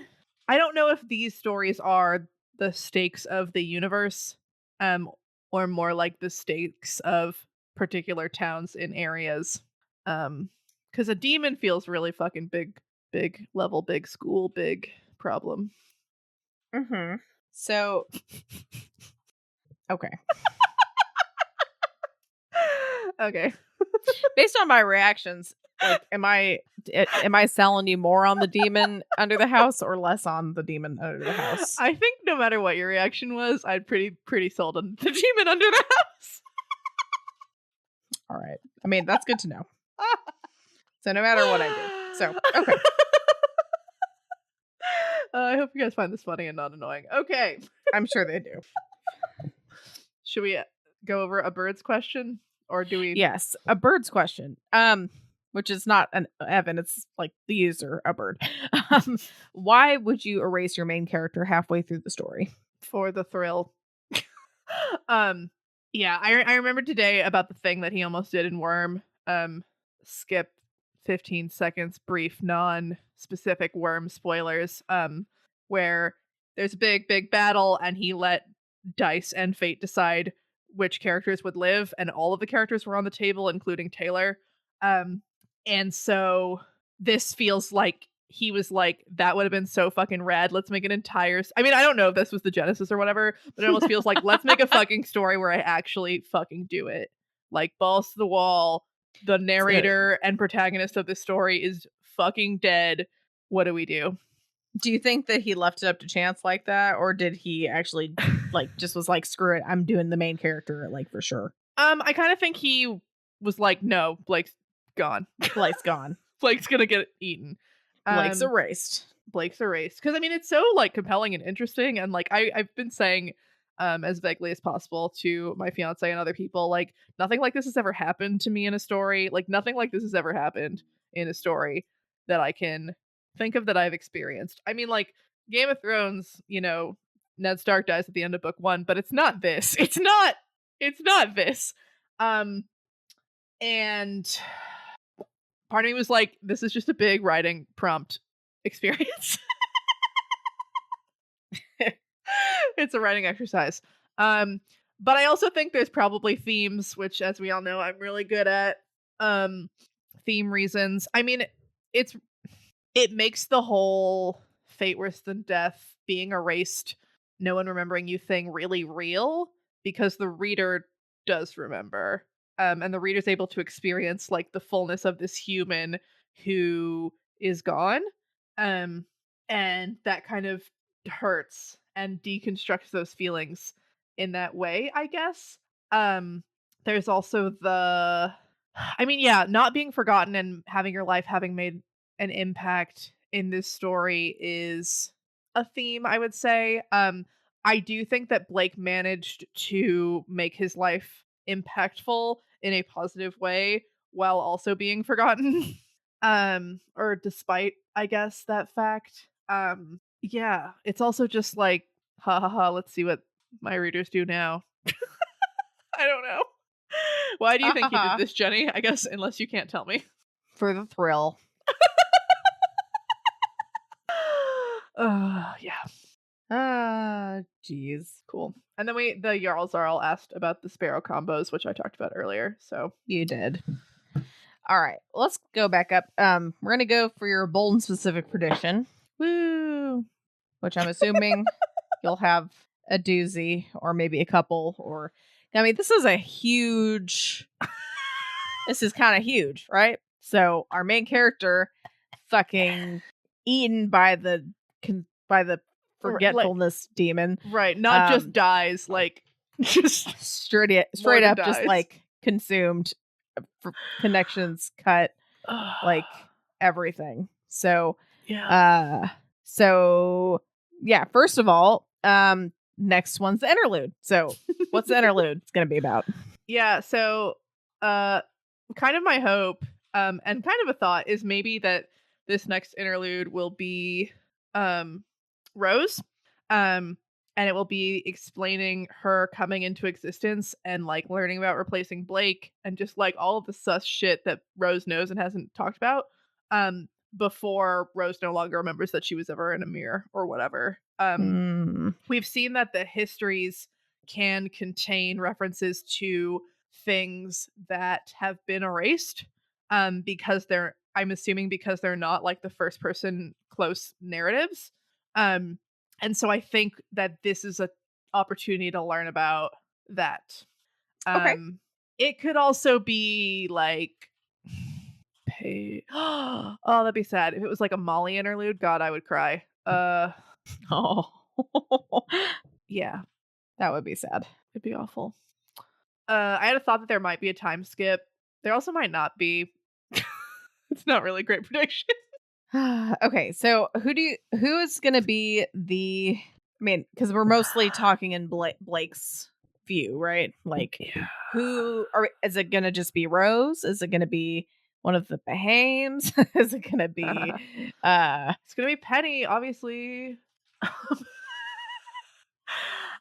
I don't know if these stories are the stakes of the universe, um, or more like the stakes of particular towns in areas. Because a demon feels really fucking big level, big school, big problem. Mm-hmm. So, okay. Okay. Based on my reactions, like, am I selling you more on the demon under the house or less on the demon under the house? I think no matter what your reaction was, I'd pretty sold on the demon under the house. All right. I mean, that's good to know. So no matter what I do. So, okay. I hope you guys find this funny and not annoying. Okay. I'm sure they do. Should we go over a bird's question? Or do we? Yes, a bird's question. Which is not an Evan, it's like the user, a bird. Why would you erase your main character halfway through the story? For the thrill. Yeah, I remember today about the thing that he almost did in Worm. Skip 15 seconds, brief, non-specific Worm spoilers. Where there's a big battle, and he let dice and fate decide which characters would live, and all of the characters were on the table, including Taylor. And so this feels like he was like, that would have been so fucking rad. Let's make an entire. I mean, I don't know if this was the genesis or whatever, but it almost feels like, let's make a fucking story where I actually fucking do it. Like, balls to the wall. The narrator and protagonist of this story is fucking dead. What do we do? Do you think that he left it up to chance like that, or did he actually like just was like, screw it, I'm doing the main character like for sure? I kind of think he was like, no, Blake's gone. Blake's gone. Blake's gonna get eaten. Blake's erased. Blake's erased. Because I mean, it's so like compelling and interesting, and like I've been saying as vaguely as possible to my fiance and other people, like, nothing like this has ever happened to me in a story. Like, nothing like this has ever happened in a story that I can think of that I've experienced. I mean, like, Game of Thrones, you know, Ned Stark dies at the end of book 1, but it's not this. It's not this. And part of me was like, this is just a big writing prompt experience. It's a writing exercise. But I also think there's probably themes, which, as we all know, I'm really good at. Theme reasons. I mean, it makes the whole fate worse than death, being erased, no one remembering you thing really real, because the reader does remember. And the reader's able to experience like the fullness of this human who is gone. And that kind of hurts and deconstructs those feelings in that way, I guess. There's also not being forgotten and having your life having made an impact in this story is a theme, I would say. I do think that Blake managed to make his life impactful in a positive way while also being forgotten. Or despite, I guess, that fact. Yeah, it's also just like, ha ha ha, let's see what my readers do now. I don't know. Why do you think you did this, Jenny? I guess, unless you can't tell me. For the thrill. Yeah. Jeez. Cool. And then the Jarls are all asked about the sparrow combos, which I talked about earlier. So You did. All right, let's go back up. We're gonna go for your bold and specific prediction. Woo! Which I'm assuming you'll have a doozy or maybe a couple, or I mean, this is a huge. This is kind of huge, right? So our main character, fucking eaten by the forgetfulness demon, right? Not just dies, like just straight up, dies. just like consumed, connections cut, like everything. So yeah. First of all, next one's the interlude. So what's the interlude it's gonna be about? Yeah, so kind of my hope, and kind of a thought is maybe that this next interlude will be Rose. And it will be explaining her coming into existence and like learning about replacing Blake and just like all of the sus shit that Rose knows and hasn't talked about. Before Rose no longer remembers that she was ever in a mirror or whatever. We've seen that the histories can contain references to things that have been erased, because I'm assuming because they're not like the first person close narratives. And so I think that this is a opportunity to learn about that. Okay. It could also be like pay oh, that'd be sad. If it was like a Molly interlude, God, I would cry. Oh. Yeah, That would be sad. it'd be awful. I had a thought that there might be a time skip. There also might not be. It's not really a great prediction. Okay, so who is going to be because we're mostly talking in Blake's view, right? Like, Yeah. is it going to just be Rose? Is it going to be one of the Behames? Is it going to be It's gonna be Penny, obviously.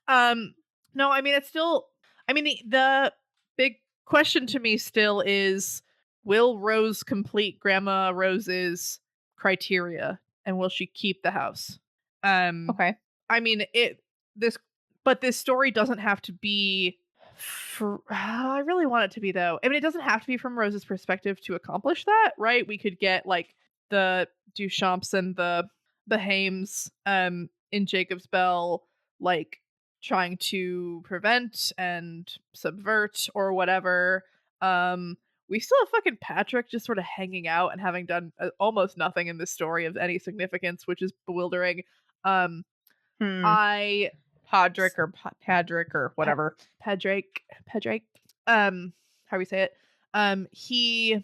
No, I mean it's still. I mean the big question to me still is: will Rose complete Grandma Rose's criteria, and will she keep the house? okay. I mean this, but this story doesn't have to be. I really want it to be though. I mean, it doesn't have to be from Rose's perspective to accomplish that, right? We could get like the Duchamps and the Hames in Jacob's Bell, like trying to prevent and subvert or whatever. We still have fucking Patrick just sort of hanging out and having done almost nothing in this story of any significance, which is bewildering. I Podrick or Padrick or whatever. Padrake, how we say it. He,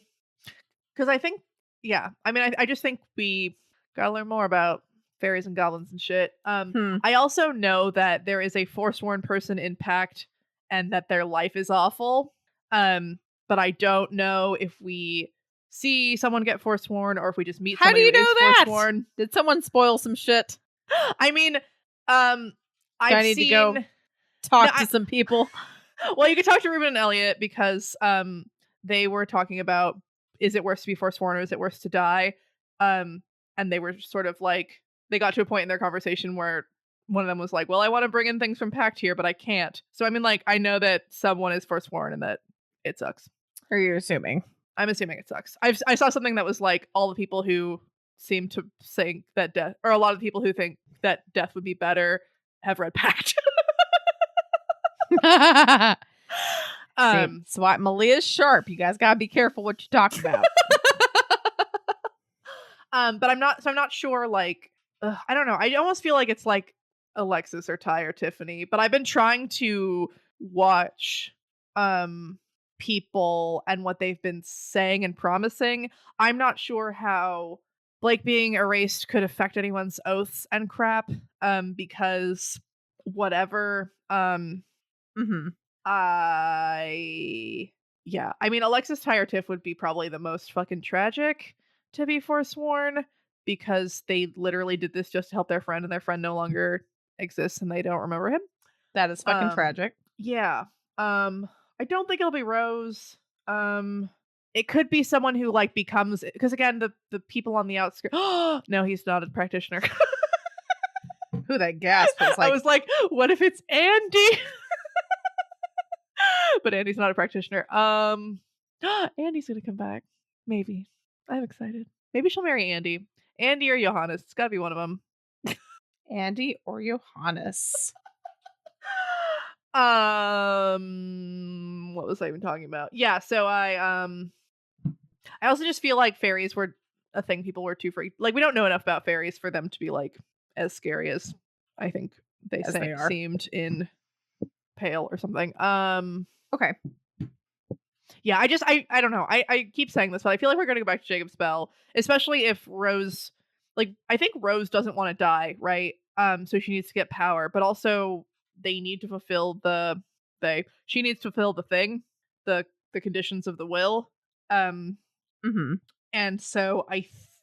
because I think, yeah, I mean, I just think we gotta learn more about fairies and goblins and shit. I also know that there is a forsworn person in Pact and that their life is awful. But I don't know if we see someone get forsworn or if we just meet How do somebody you who is know that? forsworn. Did someone spoil some shit? I mean, Do I need to go talk to some people? Well, you could talk to Ruben and Elliot because they were talking about, is it worse to be forsworn or is it worse to die? And they were sort of like, they got to a point in their conversation where one of them was like, well, I want to bring in things from Pact here, but I can't. So I mean, like, I know that someone is forsworn and that it sucks. Are you assuming? I'm assuming it sucks. I saw something that was like all the people who seem to think that death, or a lot of people who think that death would be better, have read Pact. SWAT Malia's sharp. You guys gotta be careful what you talk about. But I'm not sure. Like, I don't know. I almost feel like it's like Alexis or Ty or Tiffany. But I've been trying to watch people and what they've been saying and promising. I'm not sure how Blake being erased could affect anyone's oaths and crap. Because whatever. I mean, Alexis, Ty, or Tiff would be probably the most fucking tragic to be forsworn because they literally did this just to help their friend, and their friend no longer exists and they don't remember him. That is fucking tragic. Yeah. I don't think it'll be Rose. It could be someone who like becomes, because again, the people on the outskirts. No, he's not a practitioner. Who that gasp was like. I was like, what if it's Andy? But Andy's not a practitioner. Andy's gonna come back. Maybe. I'm excited. Maybe she'll marry Andy. Andy or Johannes. It's gotta be one of them. Andy or Johannes. What was I even talking about? Yeah, so I also just feel like fairies were a thing people were too freaked. Like, we don't know enough about fairies for them to be like as scary as I think they seemed in Pale or something. Okay. Yeah, I don't know. I keep saying this, but I feel like we're gonna go back to Jacob's Bell, especially if Rose, like, I think Rose doesn't want to die, right? So she needs to get power, but also they need to fulfill she needs to fulfill the thing, the conditions of the will. And so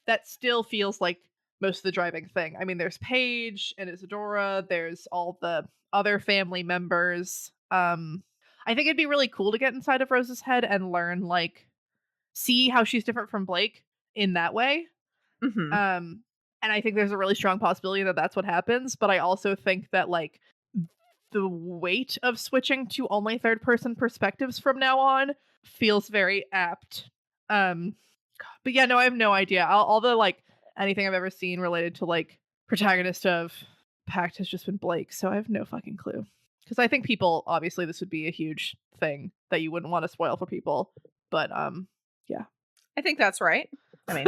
that still feels like most of the driving thing. I mean, there's Paige and Isadora, there's all the other family members. I think it'd be really cool to get inside of Rose's head and learn, like, see how she's different from Blake in that way. Mhm. And I think there's a really strong possibility that that's what happens, but I also think that, like, the weight of switching to only third person perspectives from now on feels very apt. But yeah, no, I have no idea. All the, like, anything I've ever seen related to, like, protagonist of Pact has just been Blake, so I have no fucking clue. Because I think people, obviously, this would be a huge thing that you wouldn't want to spoil for people. But yeah. I think that's right. I mean,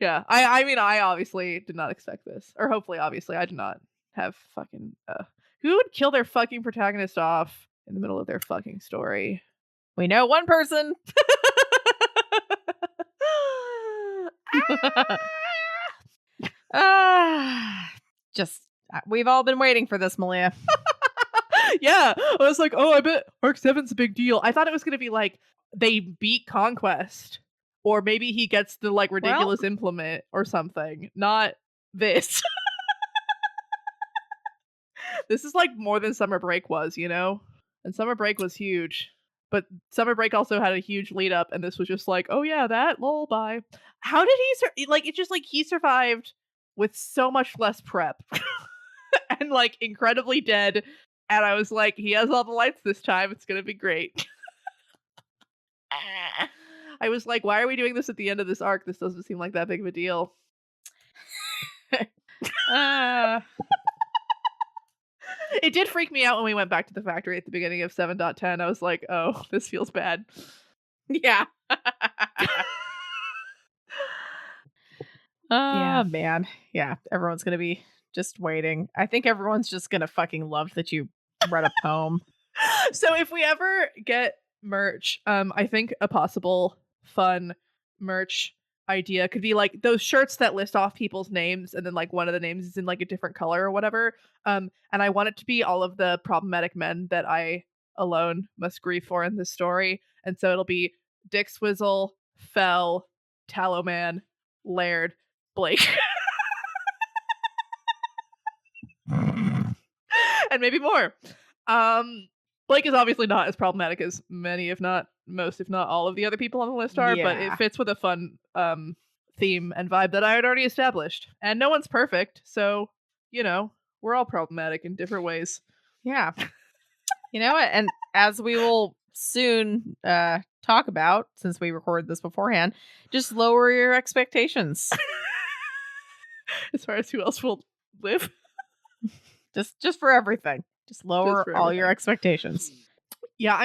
Yeah. I mean, I obviously did not expect this. Or hopefully, obviously, I did not have fucking who would kill their fucking protagonist off in the middle of their fucking story? we know one person. Just we've all been waiting for this, Malia. Yeah. I was like, oh, I bet Arc 7's a big deal. I thought it was gonna be like they beat Conquest. Or maybe he gets the, like, ridiculous implement or something. Not this. This is, like, more than Summer Break was, you know? And Summer Break was huge. But Summer Break also had a huge lead up, and this was just like, oh yeah, that, lol, bye. How did he like, it's just like he survived with so much less prep. And, like, incredibly dead. And I was like, he has all the lights this time, it's gonna be great. I was like, why are we doing this at the end of this arc? This doesn't seem like that big of a deal. It did freak me out when we went back to the factory at the beginning of 7.10. I was like, oh, this feels bad. Yeah. Yeah. Man. Yeah. Everyone's going to be just waiting. I think everyone's just going to fucking love that you read a poem. So if we ever get merch, I think a possible fun merch idea could be like those shirts that list off people's names and then, like, one of the names is in, like, a different color or whatever. And I want it to be all of the problematic men that I alone must grieve for in this story. And so it'll be Dick Swizzle, Fell, Tallow Man, Laird, Blake. And maybe more. Blake is obviously not as problematic as many, if not most, if not all of the other people on the list are, but it fits with a fun theme and vibe that I had already established. And no one's perfect, so, you know, we're all problematic in different ways. Yeah. You know what? And as we will soon talk about, since we recorded this beforehand, just lower your expectations. As far as who else will live. Just for everything. Just lower all your expectations. Yeah,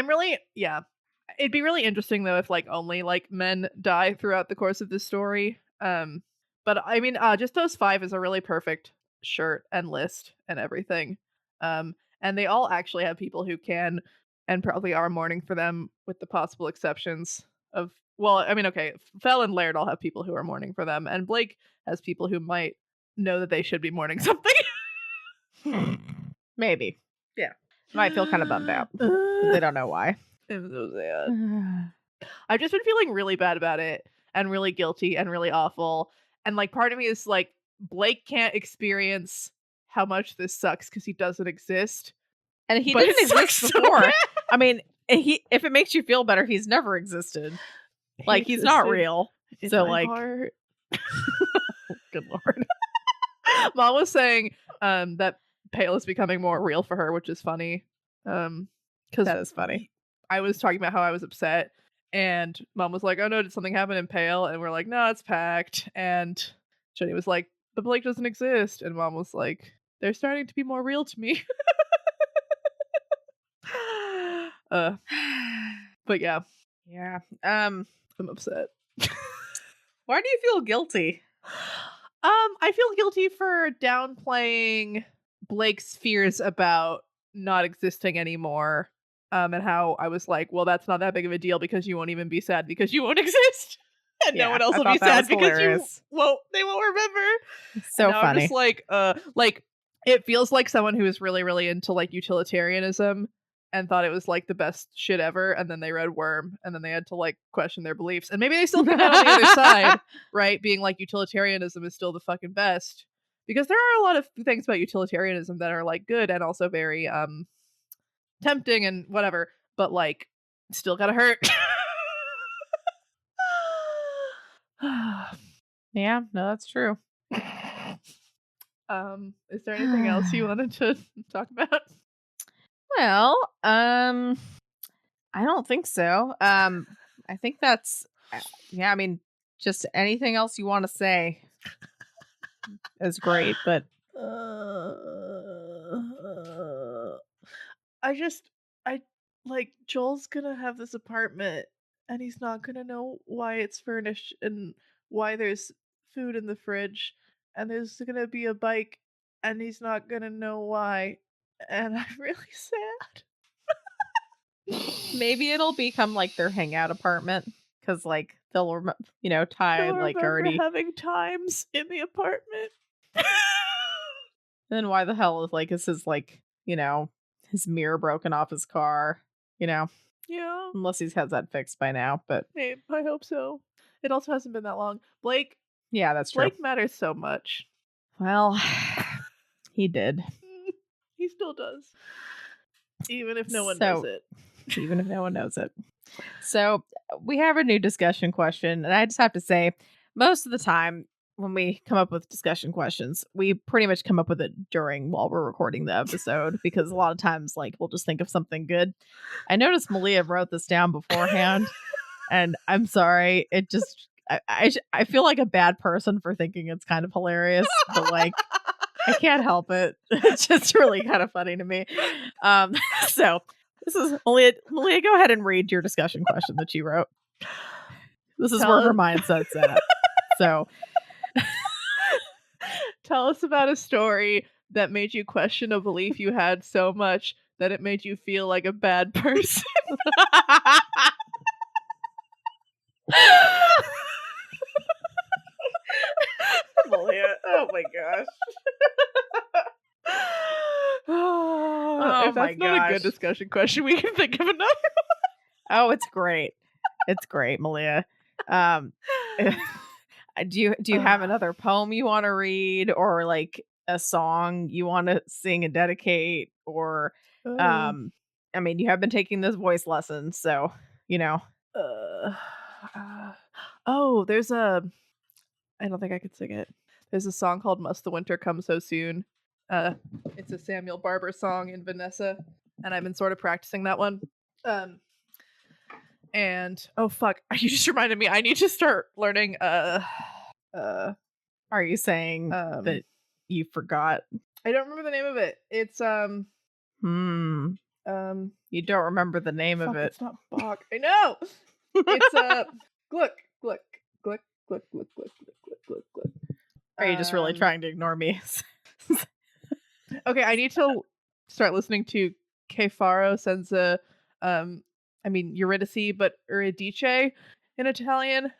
it'd be really interesting though if, like, only, like, men die throughout the course of this story. But I mean, just those 5 is a really perfect shirt and list and everything. And they all actually have people who can and probably are mourning for them, with the possible exceptions of, well, I mean, okay, Fell and Laird all have people who are mourning for them, and Blake has people who might know that they should be mourning something. Maybe. Yeah. Might feel kind of bummed out. They don't know why. I'm so sad. I've just been feeling really bad about it and really guilty and really awful. And, like, part of me is like, Blake can't experience how much this sucks because he doesn't exist. And he didn't exist before. I mean, if it makes you feel better, he's never existed. Like, he's not real. So, like, heart. good lord. Mom was saying that Pale is becoming more real for her, which is funny. Because that is funny. I was talking about how I was upset, and Mom was like, oh no, did something happen in Pale? And we're like, no, it's Pact. And Jenny was like, but Blake doesn't exist. And Mom was like, they're starting to be more real to me. But yeah. I'm upset. Why do you feel guilty? I feel guilty for downplaying Blake's fears about not existing anymore. And how I was like, well, that's not that big of a deal because you won't even be sad because you won't exist. And no one else will be sad because they won't remember. It's so funny. I'm just like, it feels like someone who is really, really into, like, utilitarianism and thought it was like the best shit ever, and then they read Worm, and then they had to like question their beliefs, and maybe they still came out on the other side, right? Being like utilitarianism is still the fucking best, because there are a lot of things about utilitarianism that are like good and also very tempting and whatever, but like still gotta hurt. Yeah, no, that's true. Is there anything else you wanted to talk about? Well, I don't think so. I think that's yeah, I mean, just anything else you want to say is great, but I like Joel's gonna have this apartment and he's not gonna know why it's furnished and why there's food in the fridge and there's gonna be a bike and he's not gonna know why, and I'm really sad. maybe it'll become like their hangout apartment because like they'll Ty He'll like remember already. having times in the apartment. Then why the hell is his like his mirror broken off his car? Yeah, Unless he's had that fixed by now, but hey, I hope so. It also hasn't been that long. Blake yeah, that's true. Blake matters so much. Well, he did. He still does. Even if no one knows it. Even if no one knows it. So we have a new discussion question, and I just have to say, most of the time when we come up with discussion questions, we pretty much come up with it while we're recording the episode, because a lot of times like we'll just think of something good. I noticed Malia wrote this down beforehand, and I'm sorry, it just I feel like a bad person for thinking it's kind of hilarious, but like I can't help it. It's just really kind of funny to me. So this is Malia, go ahead and read your discussion question that you wrote. This is where her mindset's at. So tell us about a story that made you question a belief you had so much that it made you feel like a bad person. Malia, oh my gosh. If that's not a good discussion question, we can think of another one. Oh, it's great. It's great, Malia. Do you have another poem you want to read, or like a song you want to sing and dedicate, or I mean, you have been taking this voice lessons, so there's I don't think I could sing it. There's a song called Must the Winter Come So Soon. It's a Samuel Barber song in Vanessa, and I've been sort of practicing that one. And oh fuck, you just reminded me I need to start learning are you saying that you forgot? I don't remember the name of it. It's you don't remember the name of it. It's not Bach. I know. It's Gluck, Gluck, Gluck, Gluck, Gluck, Gluck, Gluck, Gluck, Gluck. Are you just really trying to ignore me? Okay, I need to start listening to Che Faro Senza Eurydice, but Eurydice in Italian,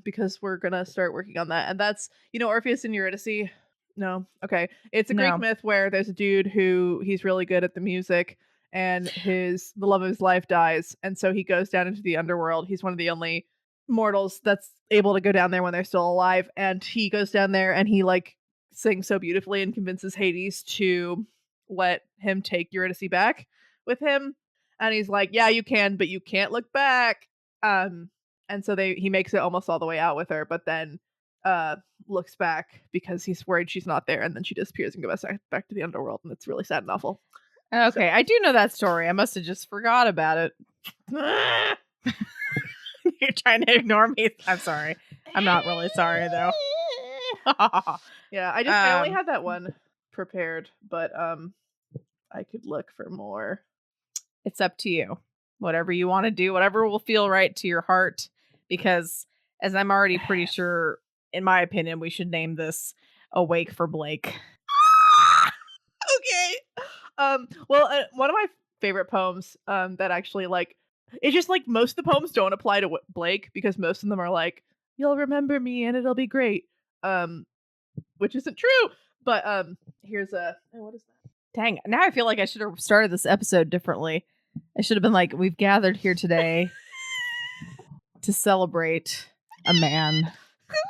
because we're gonna start working on that. And that's, Orpheus and Eurydice. No, okay. It's a Greek myth where there's a dude who he's really good at the music, and the love of his life dies, and so he goes down into the underworld. He's one of the only mortals that's able to go down there when they're still alive, and he goes down there and he like sings so beautifully and convinces Hades to let him take Eurydice back with him. And he's like, yeah, you can, but you can't look back. And so he makes it almost all the way out with her, but then looks back because he's worried she's not there, and then she disappears and goes back to the underworld, and it's really sad and awful. Okay, so I do know that story. I must have just forgot about it. You're trying to ignore me. I'm sorry. I'm not really sorry though. Yeah, I only had that one prepared, but I could look for more. It's up to you. Whatever you want to do, whatever will feel right to your heart, because as I'm already pretty sure, in my opinion, we should name this Awake for Blake. Okay. Well, one of my favorite poems that actually like, it's just like most of the poems don't apply to Blake, because most of them are like, you'll remember me and it'll be great, which isn't true, but here's what is that? Dang, now I feel like I should have started this episode differently. I should have been like, we've gathered here today to celebrate a man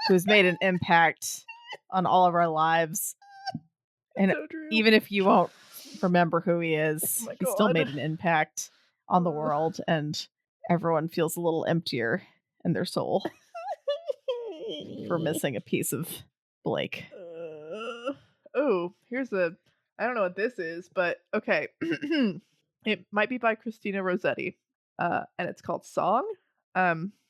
who's made an impact on all of our lives. And So true. even if you won't remember who he is, Oh my he still God. made an impact on the world, and everyone feels a little emptier in their soul for missing a piece of Blake. Oh, here's a. I don't know what this is, but okay. It might be by Christina Rossetti, and it's called Song.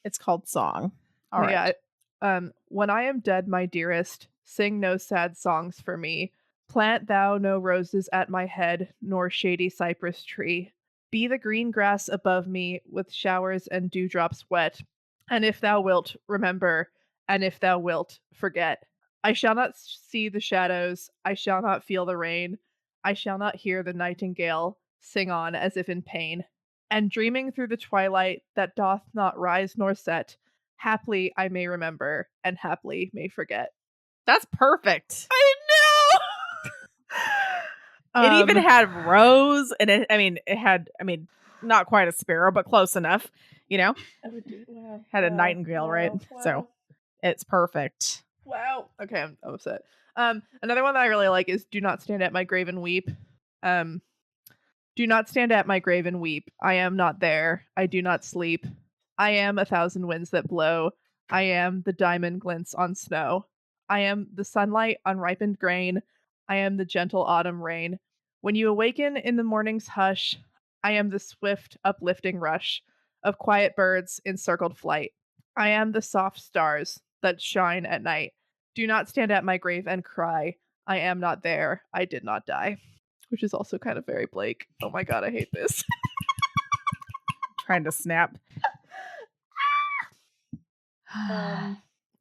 It's called Song. All right. Yeah. When I am dead, my dearest, sing no sad songs for me. Plant thou no roses at my head, nor shady cypress tree. Be the green grass above me, with showers and dewdrops wet. And if thou wilt, remember, and if thou wilt, forget. I shall not see the shadows, I shall not feel the rain, I shall not hear the nightingale sing on as if in pain. And dreaming through the twilight that doth not rise nor set, haply I may remember, and haply may forget. That's perfect. I know. It even had rose, and it had not quite a sparrow, but close enough, wow, had a nightingale, right? Wow. So it's perfect. Wow. Okay, I'm upset. Another one that I really like is "Do not stand at my grave and weep." Do not stand at my grave and weep. I am not there. I do not sleep. I am a thousand winds that blow. I am the diamond glints on snow. I am the sunlight on ripened grain. I am the gentle autumn rain. When you awaken in the morning's hush, I am the swift, uplifting rush of quiet birds in circled flight. I am the soft stars that shine at night. Do not stand at my grave and cry. I am not there. I did not die. Which is also kind of very Blake. Oh my god, I hate this. Trying to snap.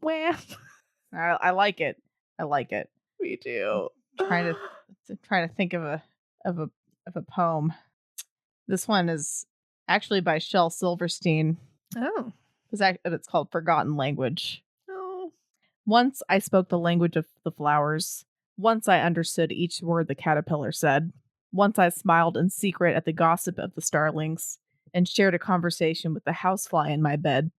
Well, I like it. I like it. me too. Trying to think of a poem. This one is actually by Shel Silverstein. Oh. It's called Forgotten Language. Oh. Once I spoke the language of the flowers. Once I understood each word the caterpillar said. Once I smiled in secret at the gossip of the starlings and shared a conversation with the housefly in my bed.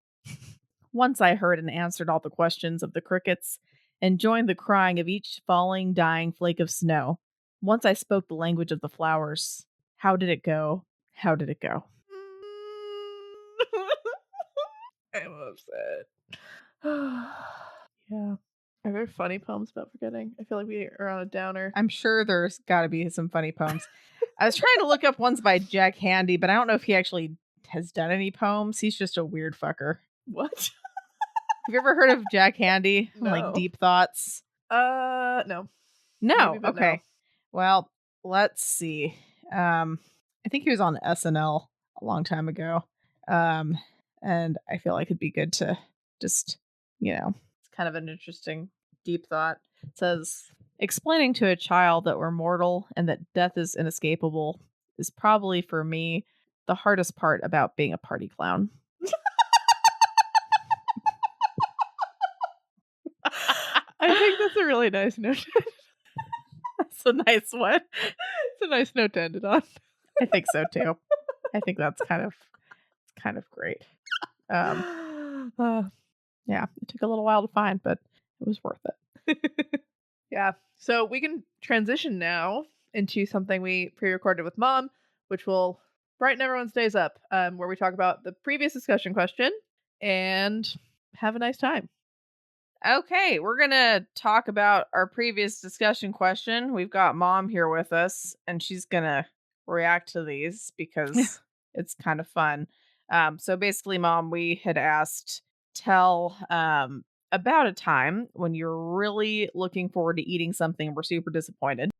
Once I heard and answered all the questions of the crickets and joined the crying of each falling, dying flake of snow. Once I spoke the language of the flowers. How did it go? How did it go? I'm upset. Yeah. Are there funny poems about forgetting? I feel like we are on a downer. I'm sure there's got to be some funny poems. I was trying to look up ones by Jack Handy, but I don't know if he actually has done any poems. He's just a weird fucker. What? Have you ever heard of Jack Handy? No. Like Deep Thoughts? No. No. Maybe, Okay. no. Well, let's see. I think he was on SNL a long time ago. And I feel like it'd be good to just, it's kind of an interesting deep thought. It says, explaining to a child that we're mortal and that death is inescapable is probably for me the hardest part about being a party clown. I think that's a really nice note. That's a nice one. It's a nice note to end it on. I think so too. I think that's kind of great. Yeah, it took a little while to find, but it was worth it. Yeah. So we can transition now into something we pre-recorded with Mom, which will brighten everyone's days up, where we talk about the previous discussion question and have a nice time. Okay, we're going to talk about our previous discussion question. We've got Mom here with us, and she's going to react to these because it's kind of fun. So basically, Mom, we had asked, tell about a time when you're really looking forward to eating something and we're super disappointed.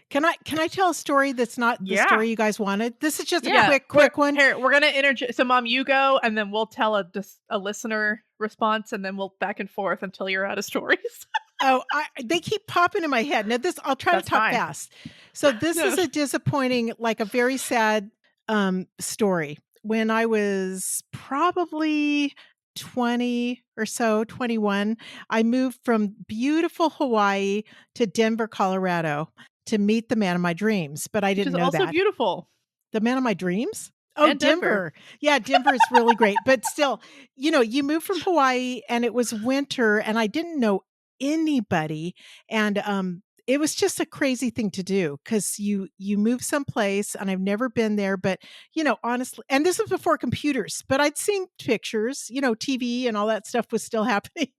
Can I tell a story that's not the story you guys wanted? This is just a quick one. Here, we're gonna interject. So, Mom, you go, and then we'll tell a listener response, and then we'll back and forth until you're out of stories. They keep popping in my head. Now I'll try to talk fast. So this is a disappointing, like a very sad story. When I was probably 20 or so, 21, I moved from beautiful Hawaii to Denver, Colorado, to meet the man of my dreams, but I didn't know that. Which is also beautiful. The man of my dreams? Oh, And Denver. Denver. Yeah, Denver is really great. But still, you move from Hawaii and it was winter and I didn't know anybody. And it was just a crazy thing to do because you move someplace and I've never been there, but honestly, and this was before computers, but I'd seen pictures, TV and all that stuff was still happening.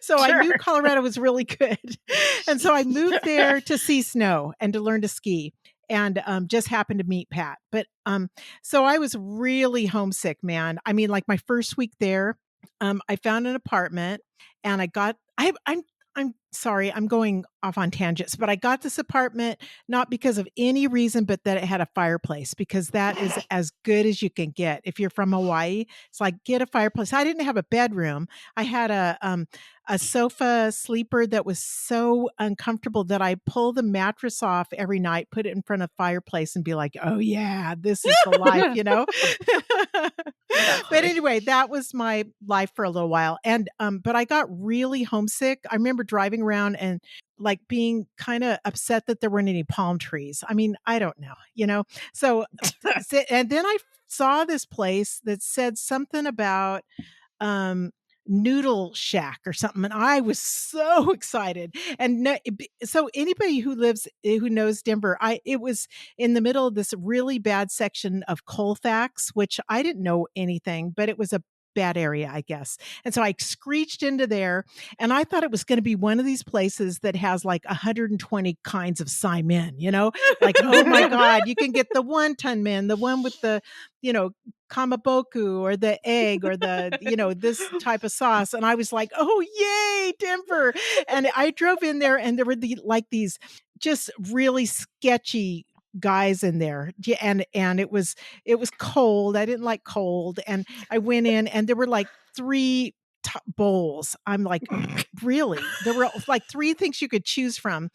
So I knew Colorado was really good. And so I moved there to see snow and to learn to ski. And just happened to meet Pat. But so I was really homesick, man. I mean, like my first week there, I found an apartment and I'm sorry, I'm going off on tangents, but I got this apartment not because of any reason, but that it had a fireplace because that is as good as you can get. If you're from Hawaii, it's like get a fireplace. I didn't have a bedroom. I had a sofa sleeper that was so uncomfortable that I pull the mattress off every night, put it in front of the fireplace and be like, oh yeah, this is the life, But anyway, that was my life for a little while. And, but I got really homesick. I remember driving around and like being kind of upset that there weren't any palm trees. I mean, I don't know. So, and then I saw this place that said something about, noodle shack or something and I was so excited. And so anybody who knows Denver, it was in the middle of this really bad section of Colfax, which I didn't know anything, but it was a bad area, I guess. And so I screeched into there and I thought it was going to be one of these places that has like 120 kinds of Simon, like, oh my God, you can get the 1-ton men, the one with the, kamaboku or the egg or the, this type of sauce. And I was like, oh, yay, Denver. And I drove in there and there were these just really sketchy guys in there. And it was cold. I didn't like cold. And I went in and there were like 3 bowls. I'm like, really? There were like 3 things you could choose from.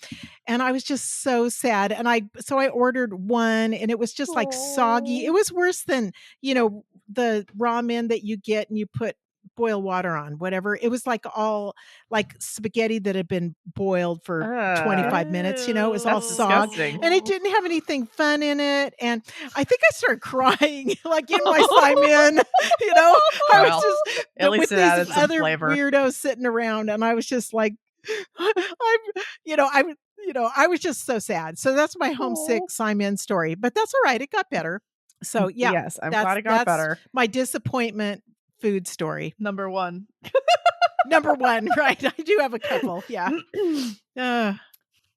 And I was just so sad. And so I ordered one and it was just like soggy. It was worse than, the ramen that you get and you put boil water on, whatever. It was like all like spaghetti that had been boiled for 25 minutes, it was all soggy. And it didn't have anything fun in it. And I think I started crying like in my Simon, I was just at least with it added these some other flavor. weirdos sitting around and I was just like, I was just so sad. So that's my homesick Simon story, but that's all right. It got better. So yeah, yes, I'm glad it got better. My disappointment food story. Number 1. Number 1, right? I do have a couple. Yeah.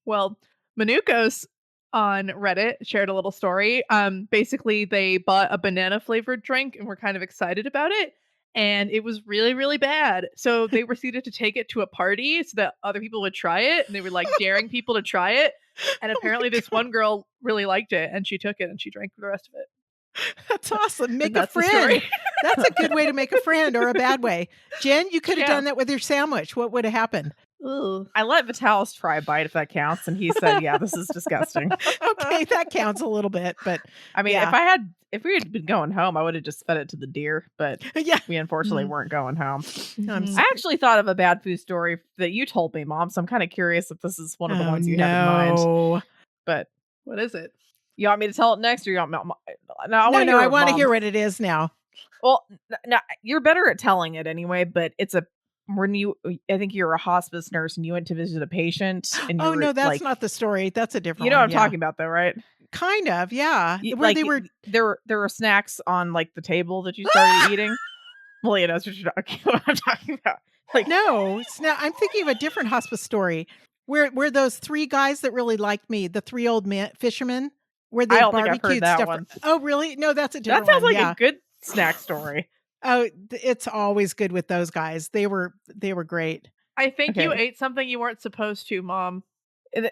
Well, Manucos on Reddit shared a little story. Basically, they bought a banana flavored drink and were kind of excited about it. And it was really, really bad. So they proceeded to take it to a party so that other people would try it. And they were like daring people to try it. And apparently this one girl really liked it and she took it and she drank the rest of it. That's awesome. Make a friend. That's a good way to make a friend or a bad way. Jen, you could have done that with your sandwich. What would have happened? Ooh. I let Vitalis try a bite if that counts. And he said, yeah, this is disgusting. Okay, that counts a little bit. But I mean, if we had been going home, I would have just fed it to the deer. But we unfortunately weren't going home. I actually thought of a bad food story that you told me, Mom. So I'm kind of curious if this is one of the ones you have in mind. But what is it? You want me to tell it next, or you want me? I want to hear what it is now. Well, no, you're better at telling it anyway. But it's I think you're a hospice nurse and you went to visit a patient. And oh no, that's not the story. That's a different. You know one, what I'm talking about, though, right? Kind of, yeah. Where they were there were snacks on like the table that you started eating. Malia knows what I'm talking about. Like no, I'm thinking of a different hospice story. Where those 3 guys that really liked me, the 3 old fishermen. Where they barbecued stuff. One. Oh, really? No, that's a different one. That sounds like a good snack story. Oh, it's always good with those guys. They were great. I think you ate something you weren't supposed to, Mom.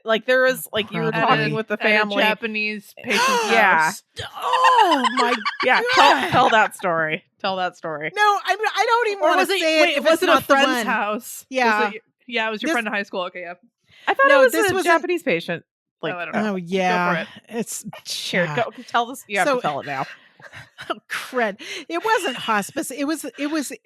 Like there was like you were talking with the family. At a Japanese patient's house. Oh my God. Tell that story. Tell that story. No, I don't even want to say it. If was it a friend's house? Yeah. It was your friend in high school. Okay, yeah. I thought it was a Japanese patient. Like, I don't know. Oh yeah, go for it. It's here. Go tell this. You have to tell it now. Oh, crud! It wasn't hospice. It was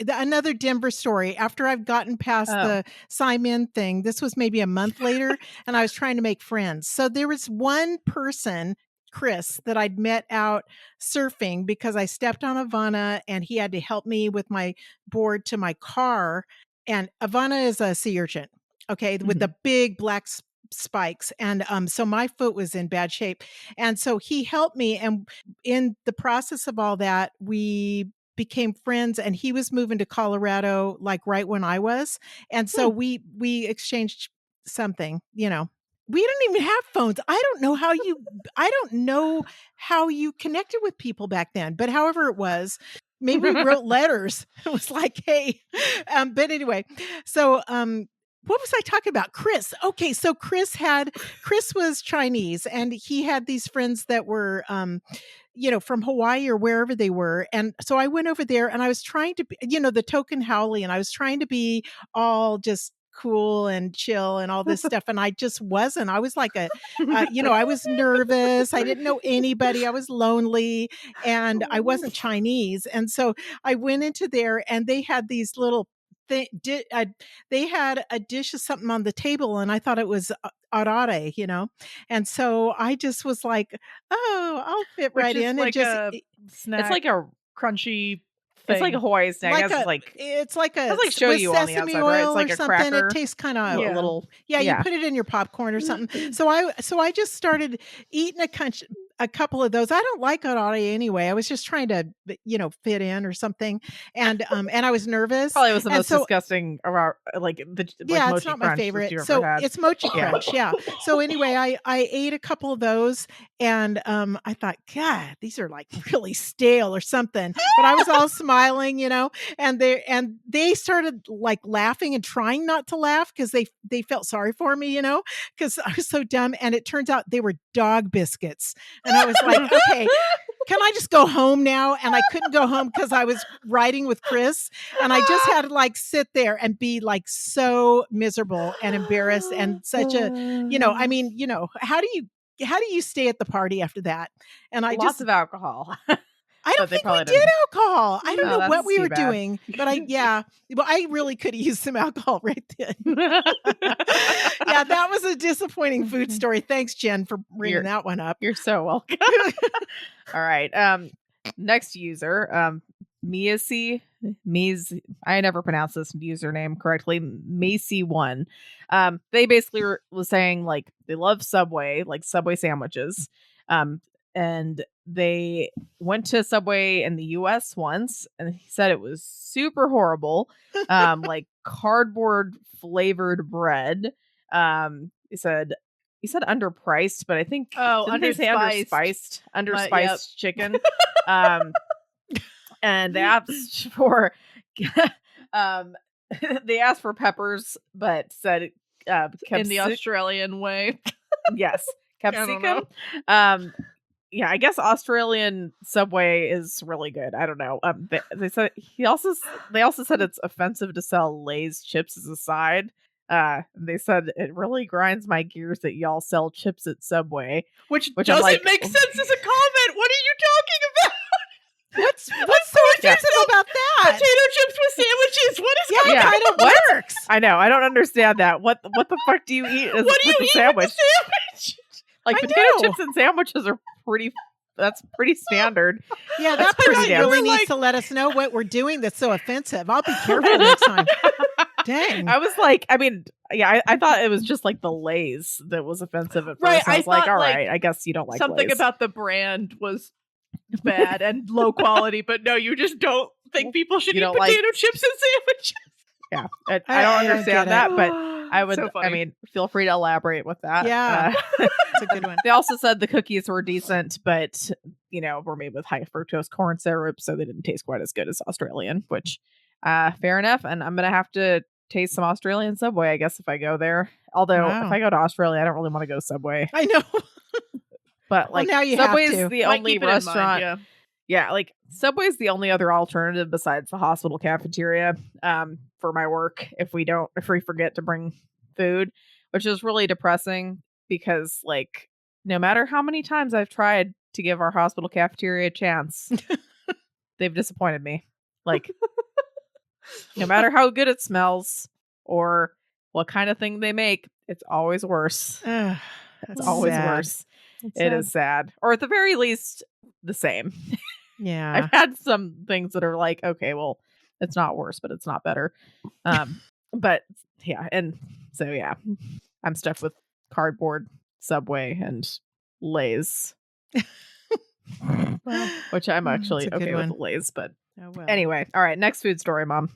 another Denver story. After I've gotten past the Simon thing, this was maybe a month later, and I was trying to make friends. So there was one person, Chris that I'd met out surfing because I stepped on Ivana and he had to help me with my board to my car. And Ivana is a sea urchin, okay, with the big black spikes. And so my foot was in bad shape. And so he helped me. And in the process of all that, we became friends, and he was moving to Colorado like right when I was. And so we exchanged something, you know. We didn't even have phones. I don't know how you connected with people back then, but however it was, maybe we wrote letters. It was like, hey, but anyway, so what was I talking about? Chris. Okay, so Chris was Chinese, and he had these friends that were from Hawaii or wherever they were. And so I went over there, and I was trying to be, the token Howley, and I was trying to be all just cool and chill and all this stuff. And I just wasn't. I was like I was nervous. I didn't know anybody. I was lonely, and I wasn't Chinese. And so I went into there, and they had these little they had a dish of something on the table, and I thought it was arare, and so I just was like, "Oh, I'll fit right in." Like and just a snack. It's like a crunchy thing. It's like a Hawaii snack. It's like shoyu on the outside, right? It's like a something. cracker. It tastes kind of a little. You put it in your popcorn or something. So I just started eating a couple of those. I don't like arare anyway. I was just trying to, fit in or something. And I was nervous. Probably was the most disgusting around, it's not my favorite. So it's mochi crunch. Yeah. So anyway, I ate a couple of those, and I thought, God, these are like really stale or something. But I was all smiling, and they started like laughing and trying not to laugh because they felt sorry for me, because I was so dumb. And it turns out they were dog biscuits. And I was like, okay, can I just go home now? And I couldn't go home because I was riding with Chris, and I just had to like sit there and be like so miserable and embarrassed and such a, how do you stay at the party after that? And lots of alcohol. I don't think we did alcohol. I don't know what we were doing, but I really could have used some alcohol right then. Yeah, that was a disappointing food story. Thanks, Jen, for bringing that one up. You're so welcome. All right. Next user, Miasi. I never pronounced this username correctly. Macy1. They basically was saying like they love Subway, like Subway sandwiches. And they went to Subway in the US once, and he said it was super horrible. Like cardboard flavored bread. He said underpriced, but I think underspiced chicken. And they asked for they asked for peppers, but said in the Australian way. Yes, capsicum. Yeah, I guess Australian Subway is really good. I don't know. They said they also said it's offensive to sell Lay's chips as a side. They said it really grinds my gears that y'all sell chips at Subway, which doesn't make sense as a comment. What are you talking about? What's so offensive about that? Potato chips with sandwiches. What is going on? Kind of works. I know. I don't understand that. What the fuck do you eat? What do you eat sandwich? With the sandwich? Like potato chips and sandwiches are that's pretty standard. Yeah, that person really needs to let us know what we're doing that's so offensive. I'll be careful next time. Dang. I was like, I thought it was just like the Lay's that was offensive at first. Right, I was like, all right, I guess you don't like something Lay's. About the brand was bad and low quality, but no, you just don't think people should eat potato chips and sandwiches. Yeah, I don't understand that, but I would. So feel free to elaborate with that. Yeah, it's a good one. They also said the cookies were decent, but were made with high fructose corn syrup, so they didn't taste quite as good as Australian. Which, fair enough. And I'm gonna have to taste some Australian Subway, I guess, if I go there. Although if I go to Australia, I don't really want to go Subway. I know, but like now you Subway's have to. the only restaurant. Yeah, like Subway's the only other alternative besides the hospital cafeteria for my work if we forget to bring food, which is really depressing because like no matter how many times I've tried to give our hospital cafeteria a chance, they've disappointed me. Like no matter how good it smells or what kind of thing they make, it's always worse. That's always sad. worse. It is sad. Or at the very least, the same. Yeah. I've had some things that are like, okay, well, it's not worse, but it's not better. But yeah, and so yeah, I'm stuck with cardboard, Subway, and Lay's. Well, which I'm actually okay with the Lay's, but anyway, all right, next food story, Mom.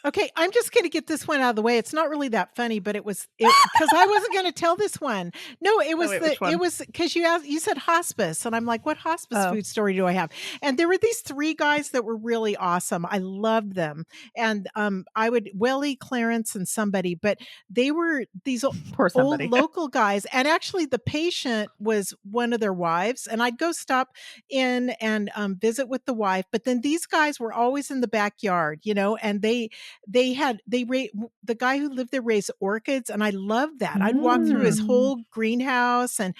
Okay, I'm just going to get this one out of the way. It's not really that funny, but it was because I wasn't going to tell this one. No, it was it was because you said hospice, and I'm like, what hospice food story do I have? And there were these 3 guys that were really awesome. I loved them, and I would Willie, Clarence, and somebody, but they were these old local guys, and actually the patient was one of their wives, and I'd go stop in and visit with the wife, but then these guys were always in the backyard, and the guy who lived there raised orchids, and I loved that. I'd walk through his whole greenhouse, and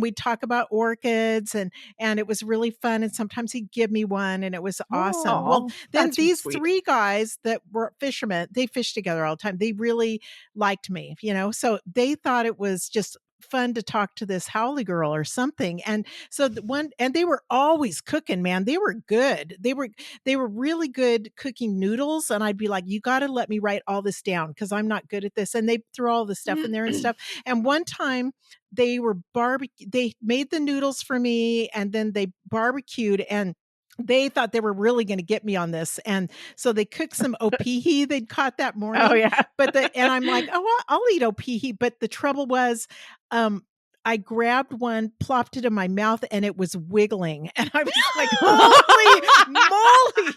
we'd talk about orchids, and it was really fun. And sometimes he'd give me one, and it was awesome. Well, then these 3 guys that were fishermen, they fished together all the time. They really liked me, so they thought it was just fun to talk to this Howley girl or something. And so they were always cooking, man. They were good. They were really good cooking noodles. And I'd be like, you got to let me write all this down because I'm not good at this. And they threw all the stuff in there and stuff. And one time they made the noodles for me, and then they barbecued, and they thought they were really going to get me on this. And so they cooked some opihi they'd caught that morning. Oh yeah. And I'm like, oh, well, I'll eat opihi. But the trouble was, I grabbed one, plopped it in my mouth, and it was wiggling. And I was like, holy moly.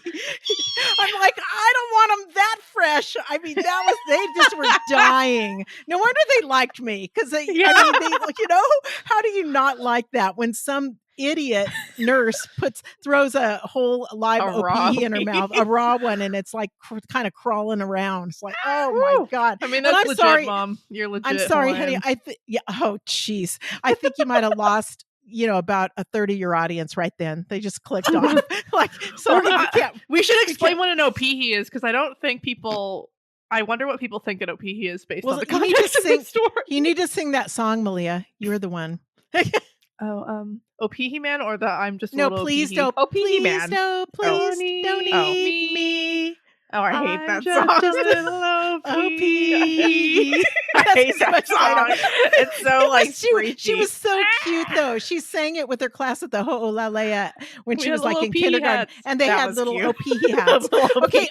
I'm like, I don't want them that fresh. I mean, they just were dying. No wonder they liked me. Because how do you not like that when some idiot nurse throws a whole live opihi in her mouth, a raw one, and it's like kind of crawling around. It's like, oh my God. I mean, that's legit, sorry, Mom. You're legit. I'm sorry, honey. Oh, jeez. I think you might have lost, about a third of your audience right then. They just clicked off. We should explain what an opihi is, because I don't think people. I wonder what people think an opihi is based on the context of the story. You need to sing that song, Malia. You're the one. Opihi Man, or the I'm just a no, little please Opihi? don't. Opihi Please Man. no, please don't eat me. Oh, I hate that just song. A little Opihi. I hate that song. It's so like she was so cute though. She sang it with her class at the Ho'olalea when she was like in kindergarten, and they had little opihi hats. Okay,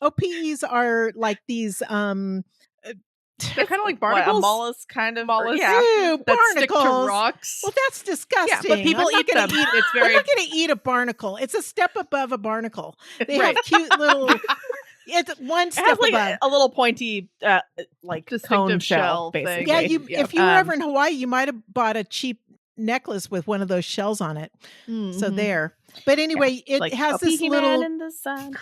opihis are like these they're kind of like barnacles. A mollusk kind of mollusk. Yeah. Ew, that barnacles. Stick to rocks. Well, that's disgusting. Yeah, but people eat them. It's very. I'm not going to eat a barnacle. It's a step above a barnacle. They have cute little. It's one step like above. A little pointy, like cone shell, basically. Yeah, if you were ever in Hawaii, you might have bought a cheap necklace with one of those shells on it. Mm-hmm. So there. But anyway, it like has this little. Man in the sun.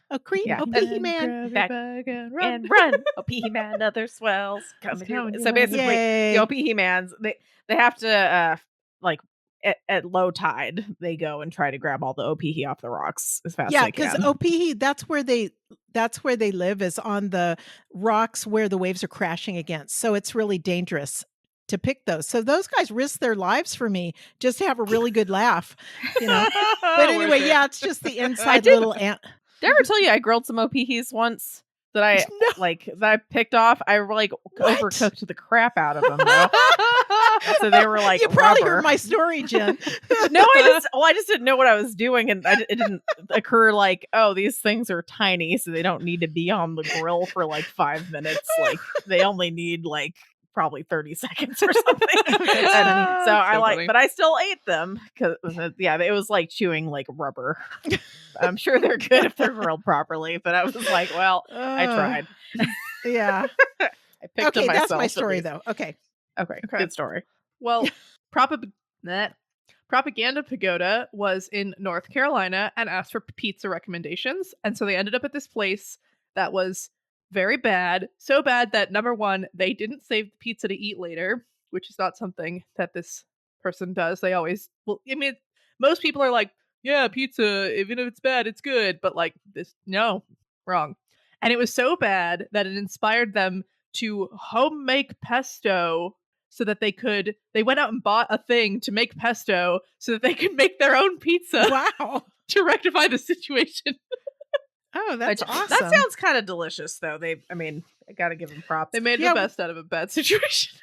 Opihi Man. Back and run. Opihi Man, other swells. So basically, the Opihi Mans, they have to, at low tide, they go and try to grab all the opihi off the rocks as fast as they can. Yeah, because opihi, that's where they live, is on the rocks where the waves are crashing against. So it's really dangerous to pick those. So those guys risk their lives for me just to have a really good laugh, But anyway, it's just the inside little ant. Did I ever tell you I grilled some opihis once that I picked off? I overcooked the crap out of them though. So they were like, you probably heard my story, Jen. No, I just didn't know what I was doing, and it didn't occur like, oh, these things are tiny, so they don't need to be on the grill for like 5 minutes. Like they only need like probably 30 seconds or something. But I still ate them because it was like chewing like rubber. I'm sure they're good if they're grilled properly, but I was like, well, I tried. Yeah. I picked them myself. That's my story though. Okay. Good story. Well, Propaganda Pagoda was in North Carolina and asked for pizza recommendations. And so they ended up at this place that was very bad. So bad that, number one, they didn't save the pizza to eat later, which is not something that this person does. They always, most people are like, yeah, pizza, even if it's bad, it's good. But like this, no, wrong. And it was so bad that it inspired them to home make pesto. so that they went out and bought a thing to make pesto so that they could make their own pizza. Wow. To rectify the situation. Oh, that's awesome. That sounds kind of delicious, though. I gotta give them props. They made the best out of a bad situation.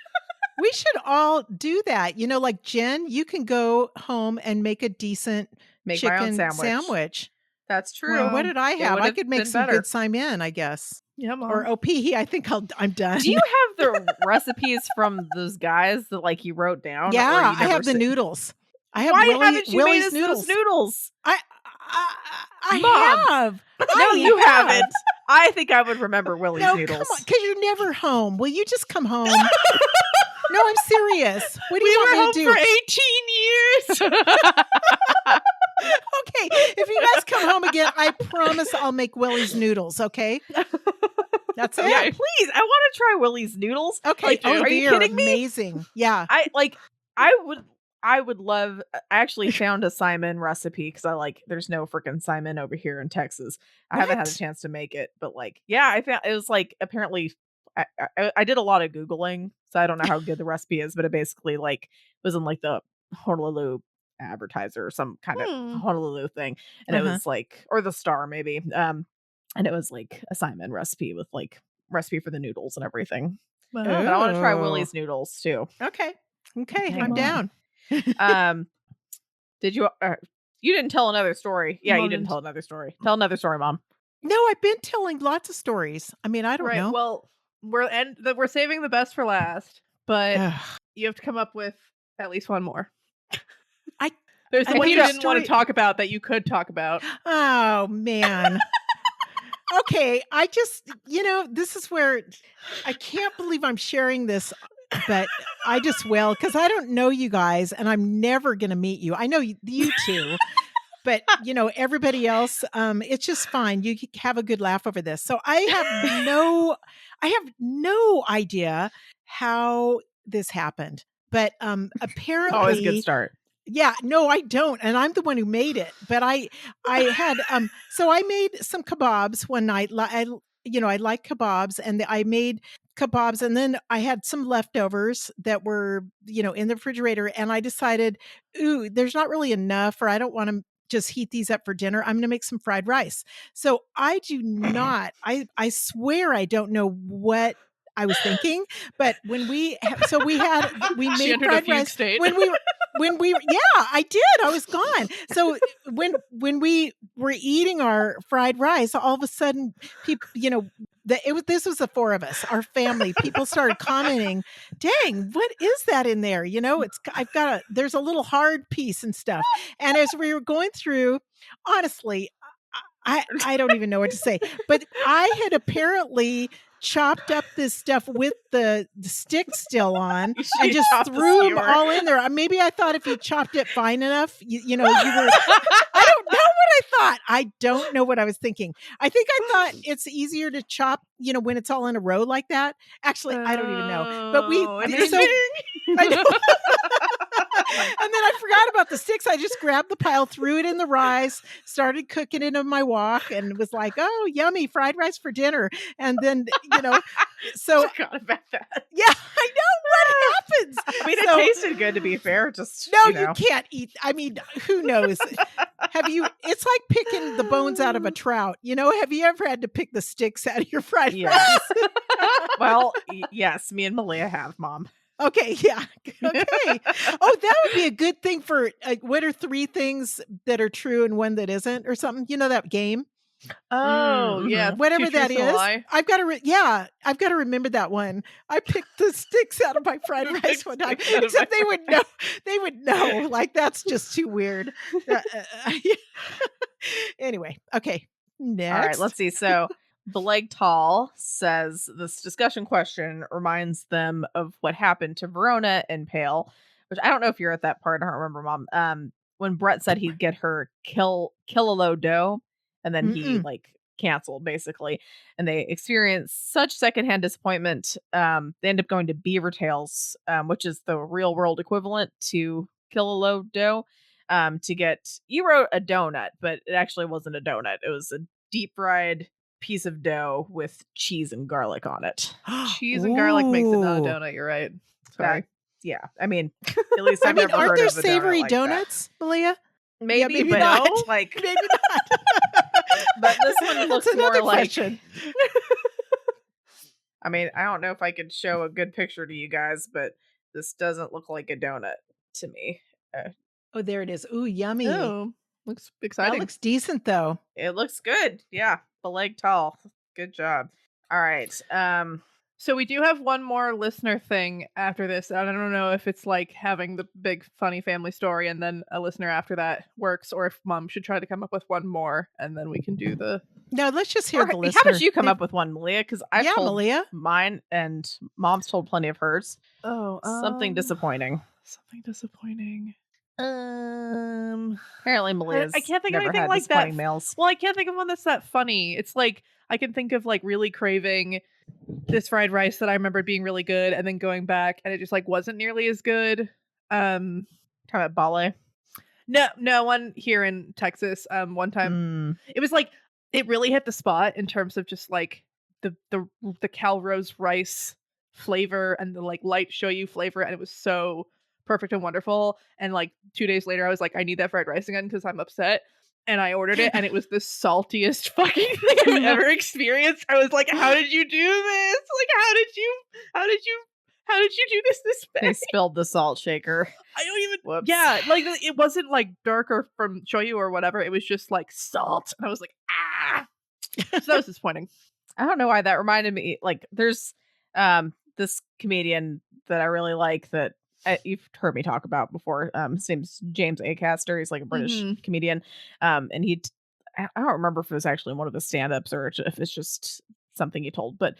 We should all do that. Like Jen, you can go home and make a decent chicken sandwich. That's true. Well, what did I have? I could make some good Simon, I guess. Yeah, Mom. Or OP. I think I'm done. Do you have the recipes from those guys that you wrote down? Yeah, I have the noodles. I have Why haven't you Willie's made us noodles. those noodles? I Mom, have. No, you haven't. I think I would remember Willie's noodles. Come on, because you're never home. Will you just come home? No, I'm serious. What do you want me to do? We were home for 18 years. Okay, if you guys come home again, I promise I'll make Willie's noodles, okay? That's it. Yeah, please. I want to try Willie's noodles. Okay. Are you kidding me? Amazing. Yeah. I would love. I actually found a Simon recipe because there's no freaking Simon over here in Texas. I haven't had a chance to make it, but I found it was apparently. I did a lot of Googling, so I don't know how good the recipe is, but it basically was in the Honolulu Advertiser or some kind of Honolulu thing, and it was or the Star maybe, and it was a Simon recipe with recipe for the noodles and everything. But I want to try Willie's noodles too. Okay, I'm down. Did you? You didn't tell another story. Yeah, you didn't tell another story. Tell another story, Mom. No, I've been telling lots of stories. I mean, I don't know. Well, we're saving the best for last, but you have to come up with at least one more. There's the one you didn't want to talk about that you could talk about. Oh man. Okay, I just this is where I can't believe I'm sharing this, but I just will because I don't know you guys and I'm never going to meet you. I know you two. But, everybody else, it's just fine. You have a good laugh over this. So I have no idea how this happened. But apparently, always a good start. Yeah, no, I don't, and I'm the one who made it. But I had so I made some kebabs one night. I like kebabs, and I made kebabs, and then I had some leftovers that were in the refrigerator, and I decided, ooh, there's not really enough, or I don't want to just heat these up for dinner. I'm going to make some fried rice. So I do not. I swear I don't know what I was thinking, but when we made fried rice when we I did. I was gone. So when we were eating our fried rice, all of a sudden people, this was the four of us, our family. People started commenting, "Dang, what is that in there?" There's a little hard piece and stuff. And as we were going through, honestly, I don't even know what to say, but I had apparently chopped up this stuff with the stick still on and just threw them all in there. Maybe I thought if you chopped it fine enough, you were. I don't know what I thought. I don't know what I was thinking. I think I thought it's easier to chop, when it's all in a row like that. Actually, I don't even know. But I know. And then I forgot about the sticks. I just grabbed the pile, threw it in the rice, started cooking it in my wok, and was like, "Oh, yummy fried rice for dinner." And then, so I forgot about that. Yeah, I know what happens. I mean, it tasted good, to be fair. Just you can't eat. I mean, who knows? It's like picking the bones out of a trout. Have you ever had to pick the sticks out of your fried rice? Well, yes, me and Malia have, Mom. Okay, yeah. Okay. Oh, that would be a good thing for what are 3 things that are true and one that isn't, or something? You know that game? Oh, yeah. Whatever that is. I've got to remember that one. I picked the sticks out of my fried rice one time. Except they would know. They would know. That's just too weird. Anyway, okay. Next. All right, let's see. So Beleg Tall says this discussion question reminds them of what happened to Verona and Pale, which I don't know if you're at that part. I don't remember, Mom. When Brett said he'd get her Kilolo dough, and then he canceled basically, and they experienced such secondhand disappointment. They end up going to Beaver Tails, which is the real world equivalent to Kilolo dough, to get. You wrote a donut, but it actually wasn't a donut. It was a deep fried piece of dough with cheese and garlic on it. Cheese and garlic makes it not a donut. You're right. Sorry. yeah. I mean, at least I've never aren't heard there of a donut savory like donuts, Malia? Maybe, maybe but not. no, like Maybe not. but this one looks That's another more like. question. I mean, I don't know if I could show a good picture to you guys, but this doesn't look like a donut to me. Oh, there it is. Ooh, yummy. Oh, looks exciting. That looks decent, though. It looks good. Yeah, the leg tall. Good job. All right. So we do have one more listener thing after this. I don't know if it's like having the big funny family story and then a listener after that works, or if Mom should try to come up with one more and then we can do the. No, let's just hear the listener. How about you come up with one, Malia? Because I've told Malia. mine and Mom's told plenty of hers. Oh, something disappointing. Something disappointing. Apparently Malia's I can't think of never anything had like that. disappointing meals. Well, I can't think of one that's that funny. It's like I can think of like really craving this fried rice that I remember being really good, and then going back and it just like wasn't nearly as good. Talking about Bale? No, one here in Texas. One time it was like it really hit the spot in terms of just like the Calrose rice flavor and the like light shoyu flavor, and it was so perfect and wonderful. And like 2 days later I was like, I need that fried rice again because I'm upset, and I ordered it and it was the saltiest fucking thing I've ever experienced. I was like, how did you do this? Like, how did you do this bad? They spilled the salt shaker. I don't even. Whoops. Yeah, like it wasn't like darker from shoyu or whatever. It was just like salt, and I was like, ah. So that was disappointing. I don't know why that reminded me. Like, there's this comedian that I really like that you've heard me talk about before. His name's James Acaster. He's like a British comedian. And I don't remember if it was actually one of his stand-ups or if it's just something he told, but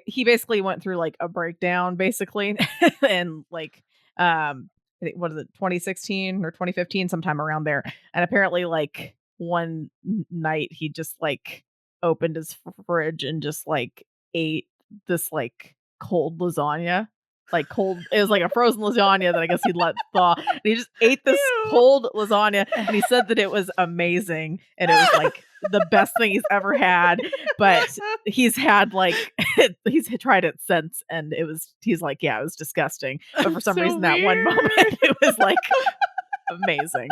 he basically went through like a breakdown basically and like I think, what is it, 2016 or 2015, sometime around there. And apparently like one night he just like opened his fridge and just like ate this like cold lasagna. Like cold, it was like a frozen lasagna that I guess he'd let thaw. And he just ate this cold lasagna, and he said that it was amazing, and it was like the best thing he's ever had. But he's had like he's tried it since, and he's like, yeah, it was disgusting. But for some So reason, that one moment, it was like amazing.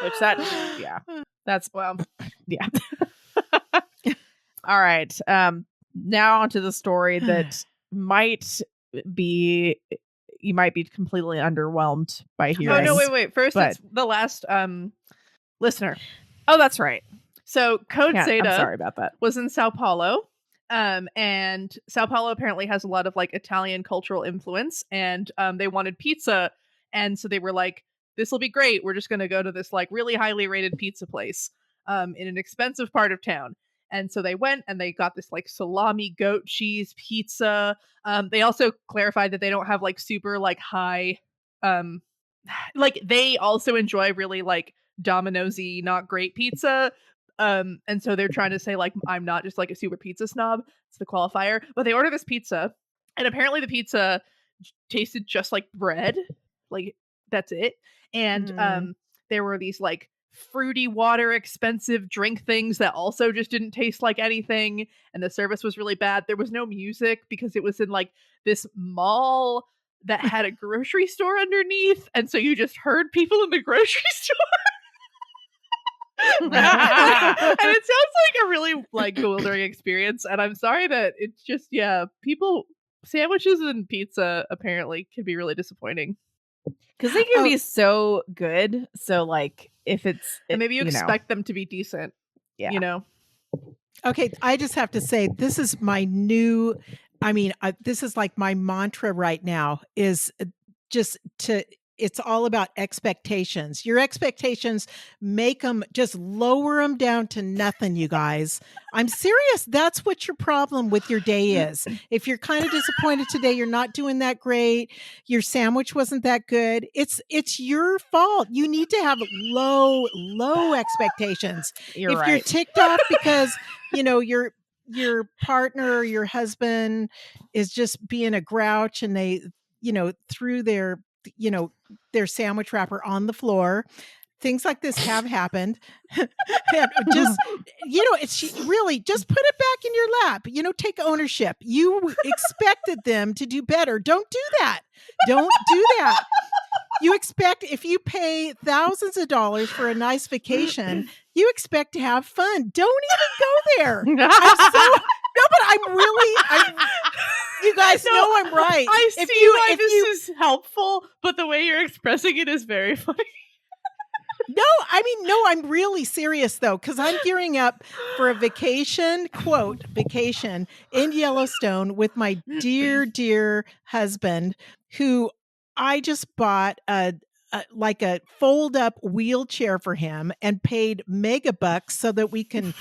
Which that's Wow. Yeah. All right. Now onto the story that you might be completely underwhelmed by hearing. Oh no, wait. First, it's the last listener. Oh, that's right. So Code Zeta, I'm sorry about that, was in Sao Paulo. And Sao Paulo apparently has a lot of like Italian cultural influence, and they wanted pizza, and so they were like, this will be great. We're just going to go to this like really highly rated pizza place in an expensive part of town. And so they went and they got this like salami goat cheese pizza. They also clarified that they don't have like super like high, like they also enjoy really like Domino's-y, not great pizza. And so they're trying to say like, I'm not just like a super pizza snob. It's the qualifier. But they order this pizza, and apparently the pizza tasted just like bread. Like that's it. And there were these like fruity water expensive drink things that also just didn't taste like anything, and the service was really bad. There was no music because it was in like this mall that had a grocery store underneath, and so you just heard people in the grocery store. And it sounds like a really like bewildering experience, and I'm sorry that it's just people sandwiches and pizza apparently can be really disappointing. Because they can be so good. So, like, if and maybe you expect them to be decent. Yeah. You know? Okay, I just have to say, this is my this is like my mantra right now, is it's all about expectations. Your expectations, just lower them down to nothing, you guys. I'm serious. That's what your problem with your day is. If you're kind of disappointed today, you're not doing that great, your sandwich wasn't that good, it's your fault. You need to have low expectations. You're You're ticked off because, your partner or your husband is just being a grouch, and they, threw their sandwich wrapper on the floor, things like this have happened. And just, it's really just put it back in your lap. Take ownership. You expected them to do better. Don't do that. Don't do that. You expect, if you pay thousands of dollars for a nice vacation, you expect to have fun. Don't even go there. You guys know I'm right. I see why this is helpful, but the way you're expressing it is very funny. No, I'm really serious though, because I'm gearing up for a vacation, quote, vacation in Yellowstone with my dear, dear husband, who I just bought a fold up wheelchair for him and paid mega bucks so that we can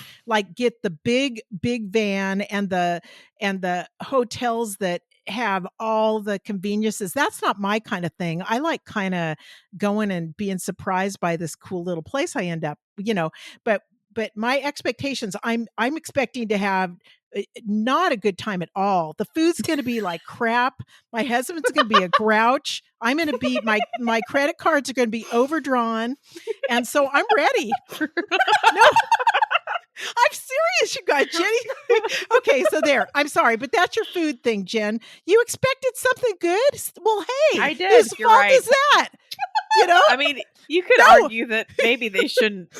get the big van and the hotels that have all the conveniences. That's not my kind of thing. I like kind of going and being surprised by this cool little place I end up, but my expectations, I'm expecting to have not a good time at all. The food's going to be like crap. My husband's going to be a grouch. I'm going to be, my credit cards are going to be overdrawn. And so I'm ready. No, I'm serious, you guys, Jenny. Okay, so there. I'm sorry, but that's your food thing, Jen. You expected something good? Well, hey, I did. Whose fault right. is that? I mean, you could argue that maybe they shouldn't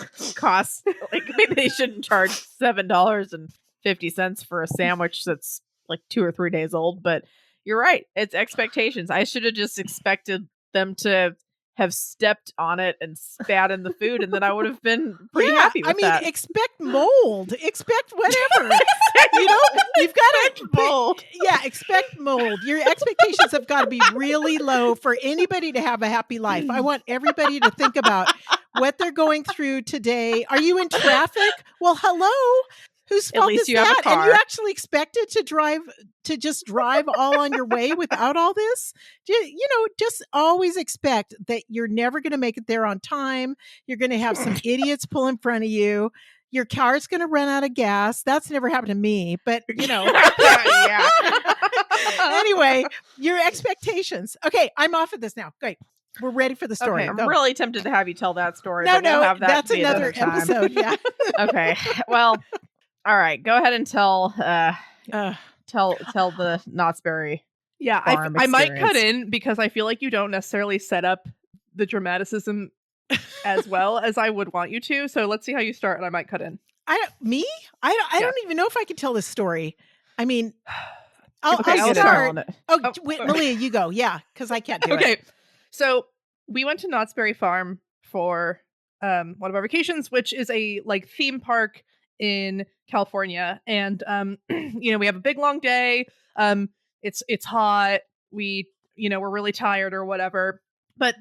maybe they shouldn't charge $7.50 for a sandwich that's 2 or 3 days old. But you're right. It's expectations. I should have just expected them to have stepped on it and spat in the food, and then I would have been pretty happy with that. Expect mold. Expect whatever. You've got to mold. Yeah, expect mold. Your expectations have got to be really low for anybody to have a happy life. I want everybody to think about what they're going through today. Are you in traffic? Well, hello. Whose fault is that? And you actually expected to just drive all on your way without all this? Just always expect that you're never going to make it there on time. You're going to have some idiots pull in front of you. Your car's going to run out of gas. That's never happened to me, but Yeah. Anyway, your expectations. Okay, I'm off of this now. Great. We're ready for the story. Okay, I'm really tempted to have you tell that story. No, that's another episode. Yeah. Okay. Well, all right. Go ahead and tell the Knott's Berry. Yeah, I might cut in because I feel like you don't necessarily set up the dramaticism as well as I would want you to. So let's see how you start, and I might cut in. I don't even know if I could tell this story. I mean, I'll start. Wait, Malia, you go. Yeah, because I can't do it. Okay, so we went to Knott's Berry Farm for one of our vacations, which is a theme park in California, and we have a big long day. It's hot. We're really tired or whatever. But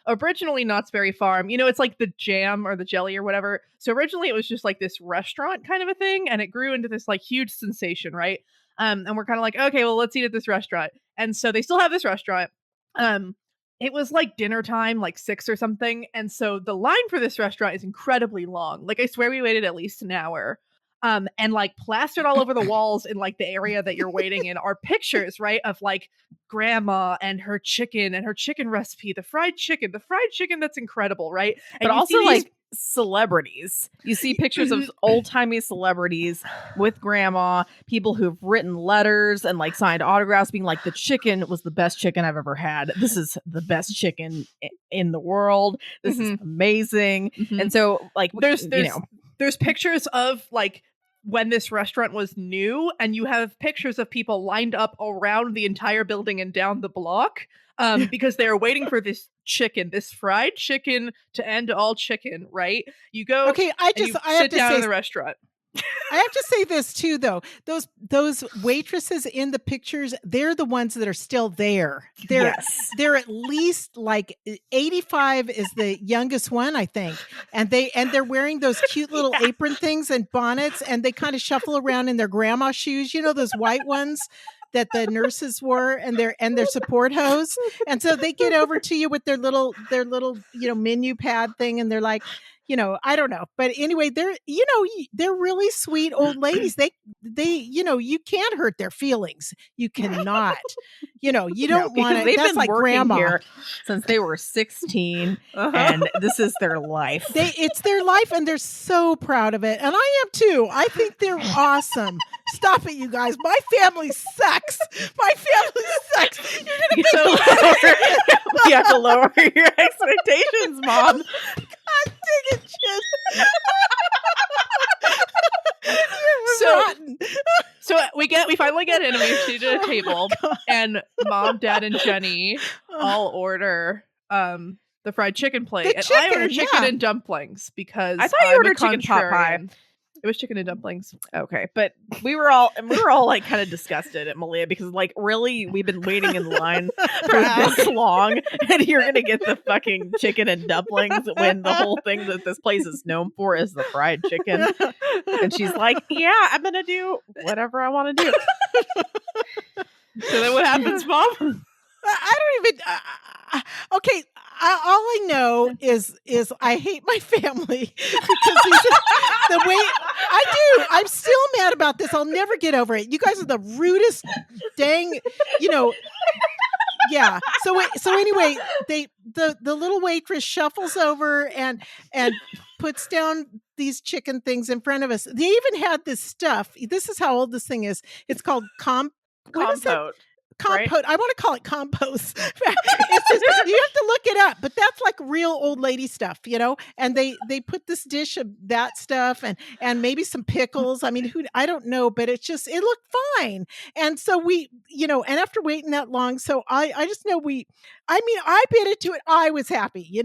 originally Knott's Berry Farm, it's like the jam or the jelly or whatever. So originally it was just this restaurant kind of a thing, and it grew into this huge sensation, right? And we're kind of okay, well, let's eat at this restaurant. And so they still have this restaurant. It was dinner time, 6 or something. And so the line for this restaurant is incredibly long. I swear we waited at least an hour. And plastered all over the walls in the area that you're waiting in are pictures, right, of grandma and her chicken recipe, the fried chicken that's incredible, right? And but also celebrities. You see pictures of old-timey celebrities with grandma, people who've written letters and signed autographs being the chicken was the best chicken I've ever had. This is the best chicken in the world. This is amazing. And so there's pictures of when this restaurant was new, and you have pictures of people lined up around the entire building and down the block because they're waiting for this fried chicken to end all chicken, right? You go, okay, I sit down in the restaurant. I have to say this too, though. Those waitresses in the pictures, they're the ones that are still there. They're at least 85 is the youngest one, I think. And they're wearing those cute little apron things and bonnets, and they kind of shuffle around in their grandma shoes, those white ones. that the nurses wore and their support hose. And so they get over to you with their little menu pad thing, and they're like, I don't know. But anyway, they're really sweet old ladies. They you can't hurt their feelings. You cannot. You don't want to. They've That's been like working grandma here since they were 16, and this is their life. It's their life, and they're so proud of it, and I am too. I think they're awesome. Stop it, you guys. My family sucks. My family sucks. You're gonna you have to lower your expectations, Mom. God dang it, Jen. So we finally get in, and we sit at a table, and Mom, Dad, and Jenny all order the fried chicken plate, and I order chicken and dumplings because I thought you ordered chicken pot pie. It was chicken and dumplings. Okay, but we were all like kind of disgusted at Malia because like really we've been waiting in line for this long, and you're gonna get the fucking chicken and dumplings when the whole thing that this place is known for is the fried chicken. And she's like, "Yeah, I'm gonna do whatever I want to do." So then what happens, Mom? I don't even. Okay, all I know is I hate my family because the way I do. I'm still mad about this. I'll never get over it. You guys are the rudest dang. Yeah. So anyway, the little waitress shuffles over and puts down these chicken things in front of us. They even had this stuff. This is how old this thing is. It's called compote. Compote. Right? I want to call it compost. It's just, you have to look it up, but that's like real old lady stuff, and they put this dish of that stuff and maybe some pickles. I mean, I don't know, but it looked fine. And so we, and after waiting that long, so I just know I bit into it. I was happy,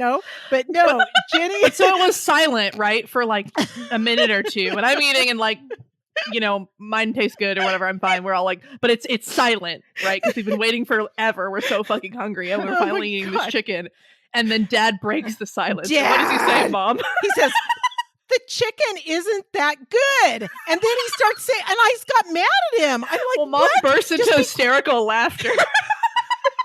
but no, Jenny. But so it was silent, right? For like a minute or two. And I'm eating and like, mine tastes good or whatever. I'm fine. We're all like, but it's silent, right? Because we've been waiting forever. We're so fucking hungry, and we're finally eating this chicken. And then Dad breaks the silence. Dad! What does he say, Mom? He says, "The chicken isn't that good." And then he starts saying, and I just got mad at him. I'm like, well, Mom bursts into hysterical laughter.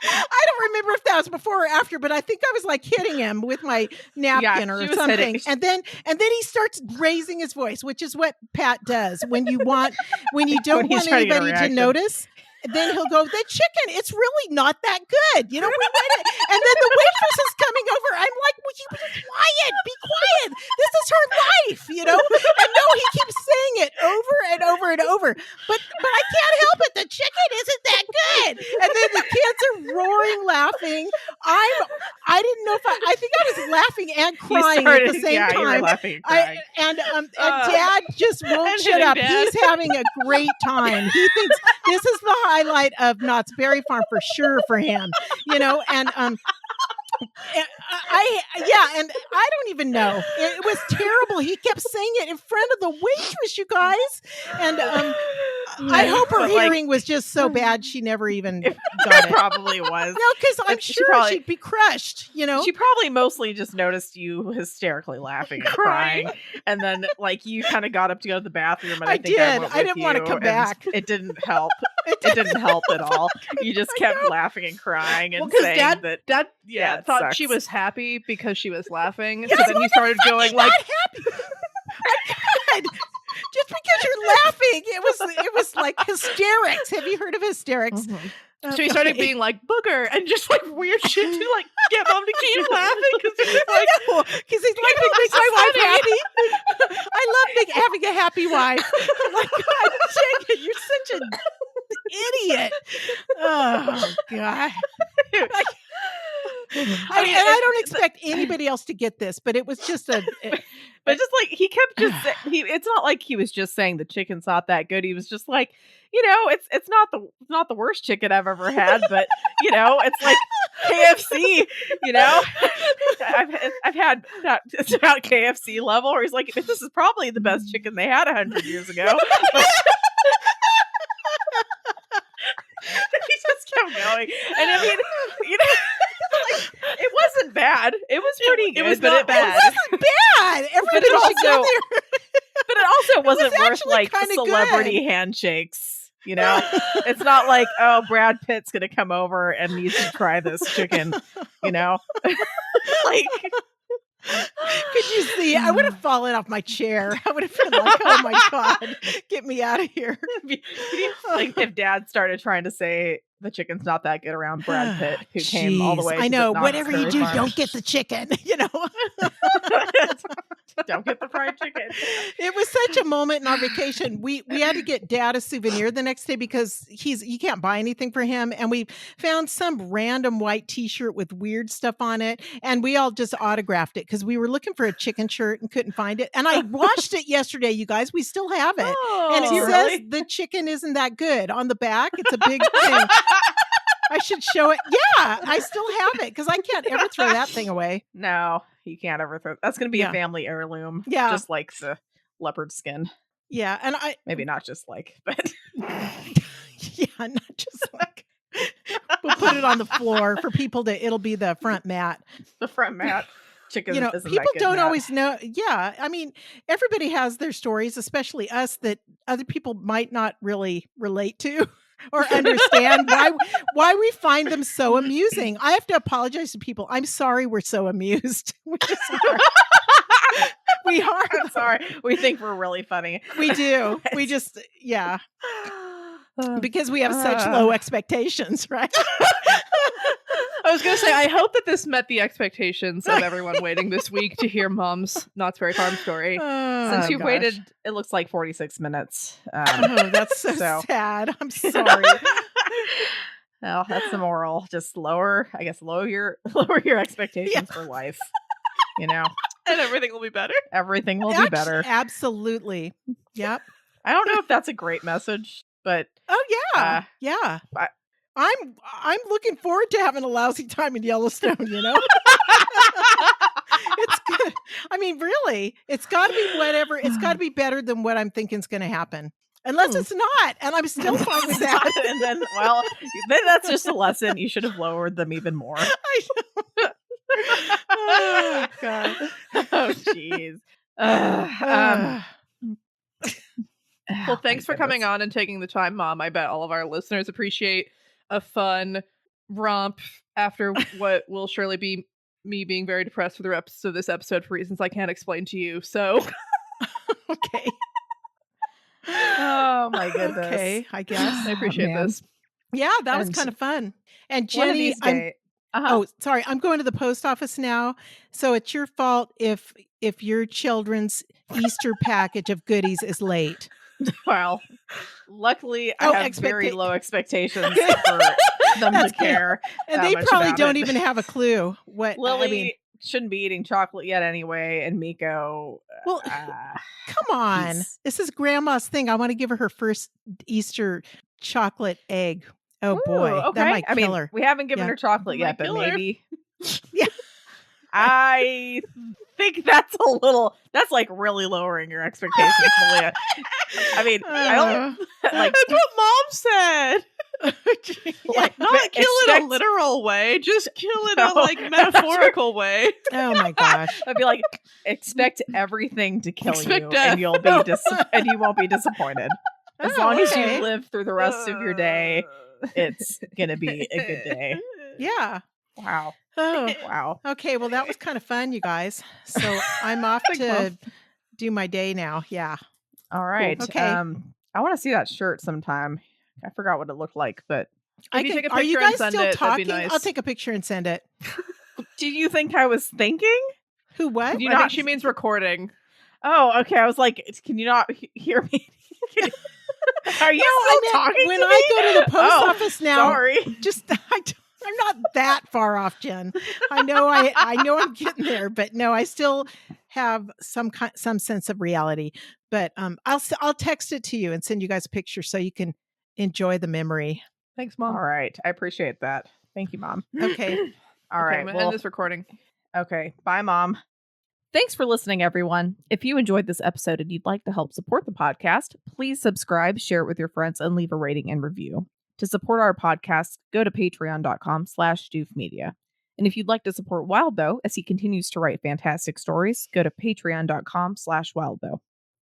I don't remember if that was before or after, but I think I was like hitting him with my napkin or something. And then he starts raising his voice, which is what Pat does when you don't want anybody to notice. Then he'll go, "The chicken, it's really not that good." We went it. And then the waitress is coming over. I'm like, "Will you be quiet? Be quiet. This is her life, And no, he keeps saying it over and over and over. But I can't help it. The chicken isn't that good. And then the kids are roaring, laughing. I didn't know if I think I was laughing and crying at the same time. You were laughing and crying. And Dad just won't shut up. He's having a great time. He thinks this is the highlight of Knott's Berry Farm for sure for him, and and I don't even know. It was terrible. He kept saying it in front of the waitress, you guys. And I hope her hearing was just so bad she never even got it. Probably was. No, because I'm sure she'd be crushed, She probably mostly just noticed you hysterically laughing and crying. And then like you kind of got up to go to the bathroom, and I think I didn't want to come back. It didn't help. It didn't help at all. You just kept laughing and crying and saying Dad thought sucks. She was happy because she was laughing. Yes, so then he started going like, not happy. God. Just because you're laughing, it was like hysterics. Have you heard of hysterics? Mm-hmm. So he started being like booger and just like weird shit to like get Mom to keep laughing because he's like, makes my wife happy. I love having a happy wife. Oh my God, Jake, you're such an idiot. Oh God. I don't expect anybody else to get this, but it was just but just like he kept it's not like he was just saying the chicken's not that good. He was just like, it's not the worst chicken I've ever had, but it's like KFC, I've had that. It's about KFC level where he's like, this is probably the best chicken they had 100 years ago. But he just kept going, and I mean, it wasn't bad. It was pretty good. It was not bad. It wasn't bad. Everybody should go there. But it also wasn't worth like the celebrity handshakes. You know, it's not like, oh, Brad Pitt's going to come over and needs to try this chicken, you know? Like, could you see? I would have fallen off my chair. I would have been like, oh my God, get me out of here. Like if Dad started trying to say the chicken's not that good around Brad Pitt, who came all the way to I know, the whatever you do, farm. don't get the chicken, you know? Don't get the fried chicken. It was such a moment in our vacation. We had to get Dad a souvenir the next day because you can't buy anything for him. And we found some random white t-shirt with weird stuff on it. And we all just autographed it because we were looking for a chicken shirt and couldn't find it. And I washed it yesterday, you guys. We still have it. And it says the chicken isn't that good on the back. It's a big thing. I should show it. Yeah, I still have it because I can't ever throw that thing away. No, you can't ever throw. That's going to be a family heirloom. Yeah. Just like the leopard skin. Yeah. And maybe not just like, but. Yeah, not just like. We'll put it on the floor for people it'll be the front mat. The front mat. Chicken, you know, people don't always know. Yeah. I mean, everybody has their stories, especially us, that other people might not really relate to. Or understand why we find them so amusing. I have to apologize to people. I'm sorry we're so amused. We are. I'm sorry. We think we're really funny. We do. We just, yeah. Because we have such low expectations, right? I was going to say, I hope that this met the expectations of everyone waiting this week to hear Mom's Knott's Berry Farm story. Since you've waited, it looks like 46 minutes. That's so sad. I'm sorry. Well, that's the moral. Just lower your expectations for life. You know, and everything will be better. Everything will be better. Absolutely. Yep. I don't know if that's a great message, but yeah. I'm looking forward to having a lousy time in Yellowstone, you know? It's good. I mean, really, it's got to be whatever. It's got to be better than what I'm thinking is going to happen. Unless it's not. And I'm still fine with that. And then that's just a lesson. You should have lowered them even more. I know. Oh, God. Oh, jeez. Well, thanks for coming on and taking the time, Mom. I bet all of our listeners appreciate a fun romp after what will surely be me being very depressed for the rest of this episode for reasons I can't explain to you. So, okay. Oh my goodness. Okay, I guess. I appreciate this. Yeah, that was kind of fun. And Jenny, sorry, I'm going to the post office now. So it's your fault if your children's Easter package of goodies is late. Well, luckily I have very low expectations for them to care. And they probably don't even have a clue what Lily shouldn't be eating chocolate yet anyway, and Miko. Well, come on. This is Grandma's thing. I want to give her her first Easter chocolate egg. Oh boy, okay. That might kill her. We haven't given her chocolate yet, but maybe. Yeah. I think that's like really lowering your expectations, Malia. I mean, I don't like. That's what Mom said. Like, not kill it in a literal way, just kill it in a like metaphorical way. Oh my gosh! I'd be like, expect everything to kill you, death. and you'll be and you won't be disappointed. As long as you live through the rest of your day, it's gonna be a good day. Yeah. Wow. Oh wow. Okay. Well, that was kind of fun, you guys. So I'm off to do my day now. Yeah. All right. Cool. Okay. I want to see that shirt sometime. I forgot what it looked like, but take a picture are you guys and send still it, talking? that'd be nice. I'll take a picture and send it. Do you think I was thinking? Who? What? I think she means recording. Oh, okay. I was like, can you not hear me? Are you still talking when to I me? go to the post office now? Sorry. I'm not that far off, Jen. I know I'm getting there, but no, I still have some sense of reality. But I'll text it to you and send you guys a picture so you can enjoy the memory. Thanks, Mom. All right. I appreciate that. Thank you, Mom. Okay. All right. I'm gonna end this recording. Okay. Bye, Mom. Thanks for listening, everyone. If you enjoyed this episode and you'd like to help support the podcast, please subscribe, share it with your friends, and leave a rating and review. To support our podcast, go to patreon.com/doofmedia. And if you'd like to support Wildbow as he continues to write fantastic stories, go to patreon.com/wildbow.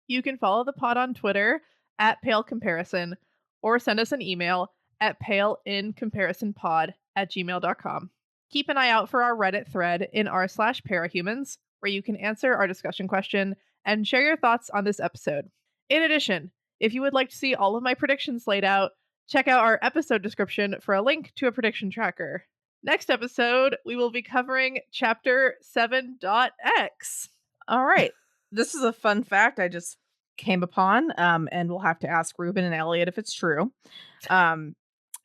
You can follow the pod on Twitter @PaleComparison or send us an email at paleincomparisonpod@gmail.com. Keep an eye out for our Reddit thread in r/parahumans, where you can answer our discussion question and share your thoughts on this episode. In addition, if you would like to see all of my predictions laid out, check out our episode description for a link to a prediction tracker. Next episode, we will be covering Chapter 7.x. All right. This is a fun fact I just came upon, and we'll have to ask Ruben and Elliot if it's true.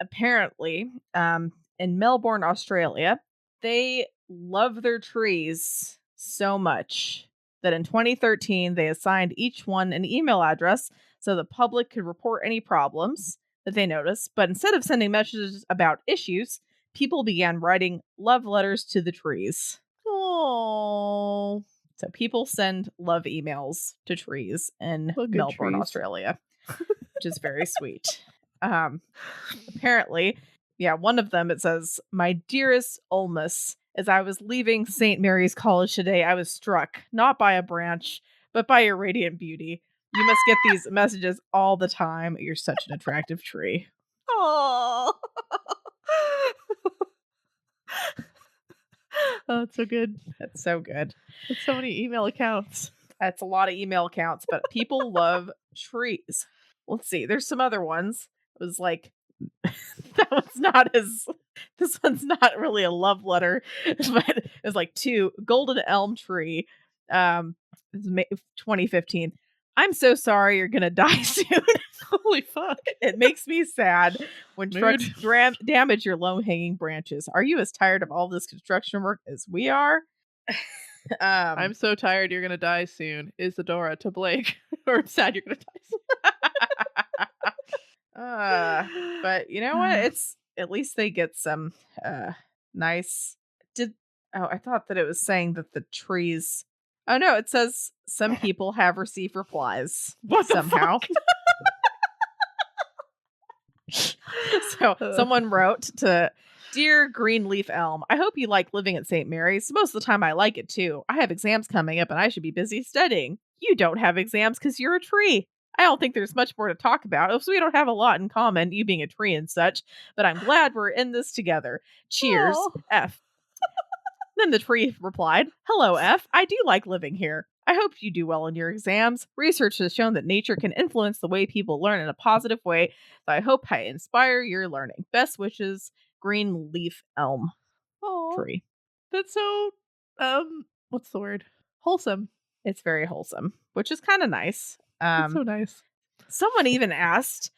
Apparently, in Melbourne, Australia, they love their trees so much that in 2013, they assigned each one an email address so the public could report any problems that they noticed. But instead of sending messages about issues, people began writing love letters to the trees. Oh. So people send love emails to trees in Melbourne, trees. Australia, which is very sweet. Apparently, one of them, it says, "My dearest Ulmus, as I was leaving St. Mary's College today, I was struck, not by a branch, but by your radiant beauty. You must get these messages all the time. You're such an attractive tree." Oh. Oh, it's so good. That's so good. That's so many email accounts. That's a lot of email accounts, but people love trees. Let's see. There's some other ones. It was like, this one's not really a love letter, but it's like to golden elm tree. 2015. "I'm so sorry you're gonna die soon." Holy fuck. "It makes me sad when trucks damage your low-hanging branches. Are you as tired of all this construction work as we are?" I'm so tired you're gonna die soon. Isadora to Blake. Or I'm sad you're gonna die soon. But you know what? It's at least they get some nice. I thought that it was saying that the trees. Oh no, it says some people have received replies. What the somehow. fuck? So someone wrote to, "Dear Greenleaf Elm, I hope you like living at St. Mary's. Most of the time I like it too. I have exams coming up and I should be busy studying. You don't have exams because you're a tree. I don't think there's much more to talk about, so we don't have a lot in common, you being a tree and such, but I'm glad we're in this together. Cheers, F." Then the tree replied, "Hello, F. I do like living here. I hope you do well in your exams. Research has shown that nature can influence the way people learn in a positive way, so I hope I inspire your learning. Best wishes, Greenleaf Elm Tree." That's so, what's the word? Wholesome. It's very wholesome, which is kind of nice. That's so nice. Someone even asked,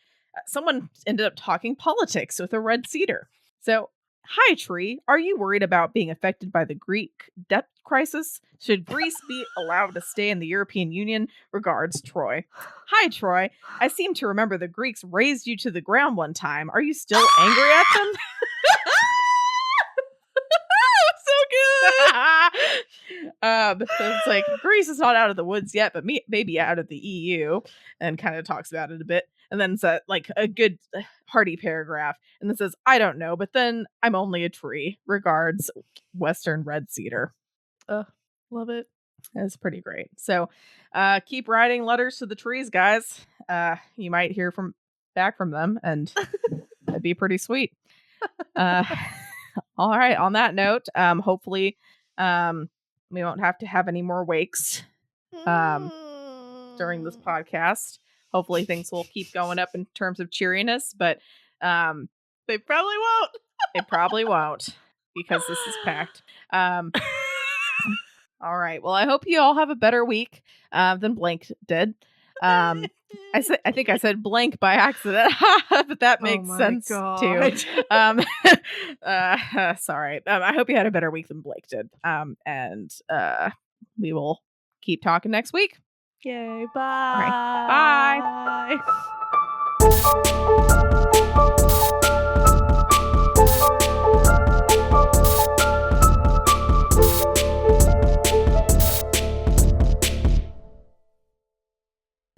someone ended up talking politics with a red cedar. So, "Hi, tree. Are you worried about being affected by the Greek debt crisis? Should Greece be allowed to stay in the European Union? Regards, Troy." "Hi, Troy. I seem to remember the Greeks razed you to the ground one time. Are you still angry at them?" So it's like, Greece is not out of the woods yet, but maybe out of the EU, and kind of talks about it a bit. And then it's like a good hearty paragraph. And then says, "I don't know, but then I'm only a tree. Regards, Western red cedar." Love it. That's pretty great. So keep writing letters to the trees, guys. You might hear back from them, and that'd be pretty sweet. All right. On that note, hopefully we won't have to have any more wakes during this podcast. Hopefully things will keep going up in terms of cheeriness, but they probably won't. It probably won't, because this is packed. All right. Well, I hope you all have a better week than Blank did. I think I said blank by accident, but that makes sense too. Sorry. I hope you had a better week than Blake did. And we will keep talking next week. Yay! Bye. Bye. Bye.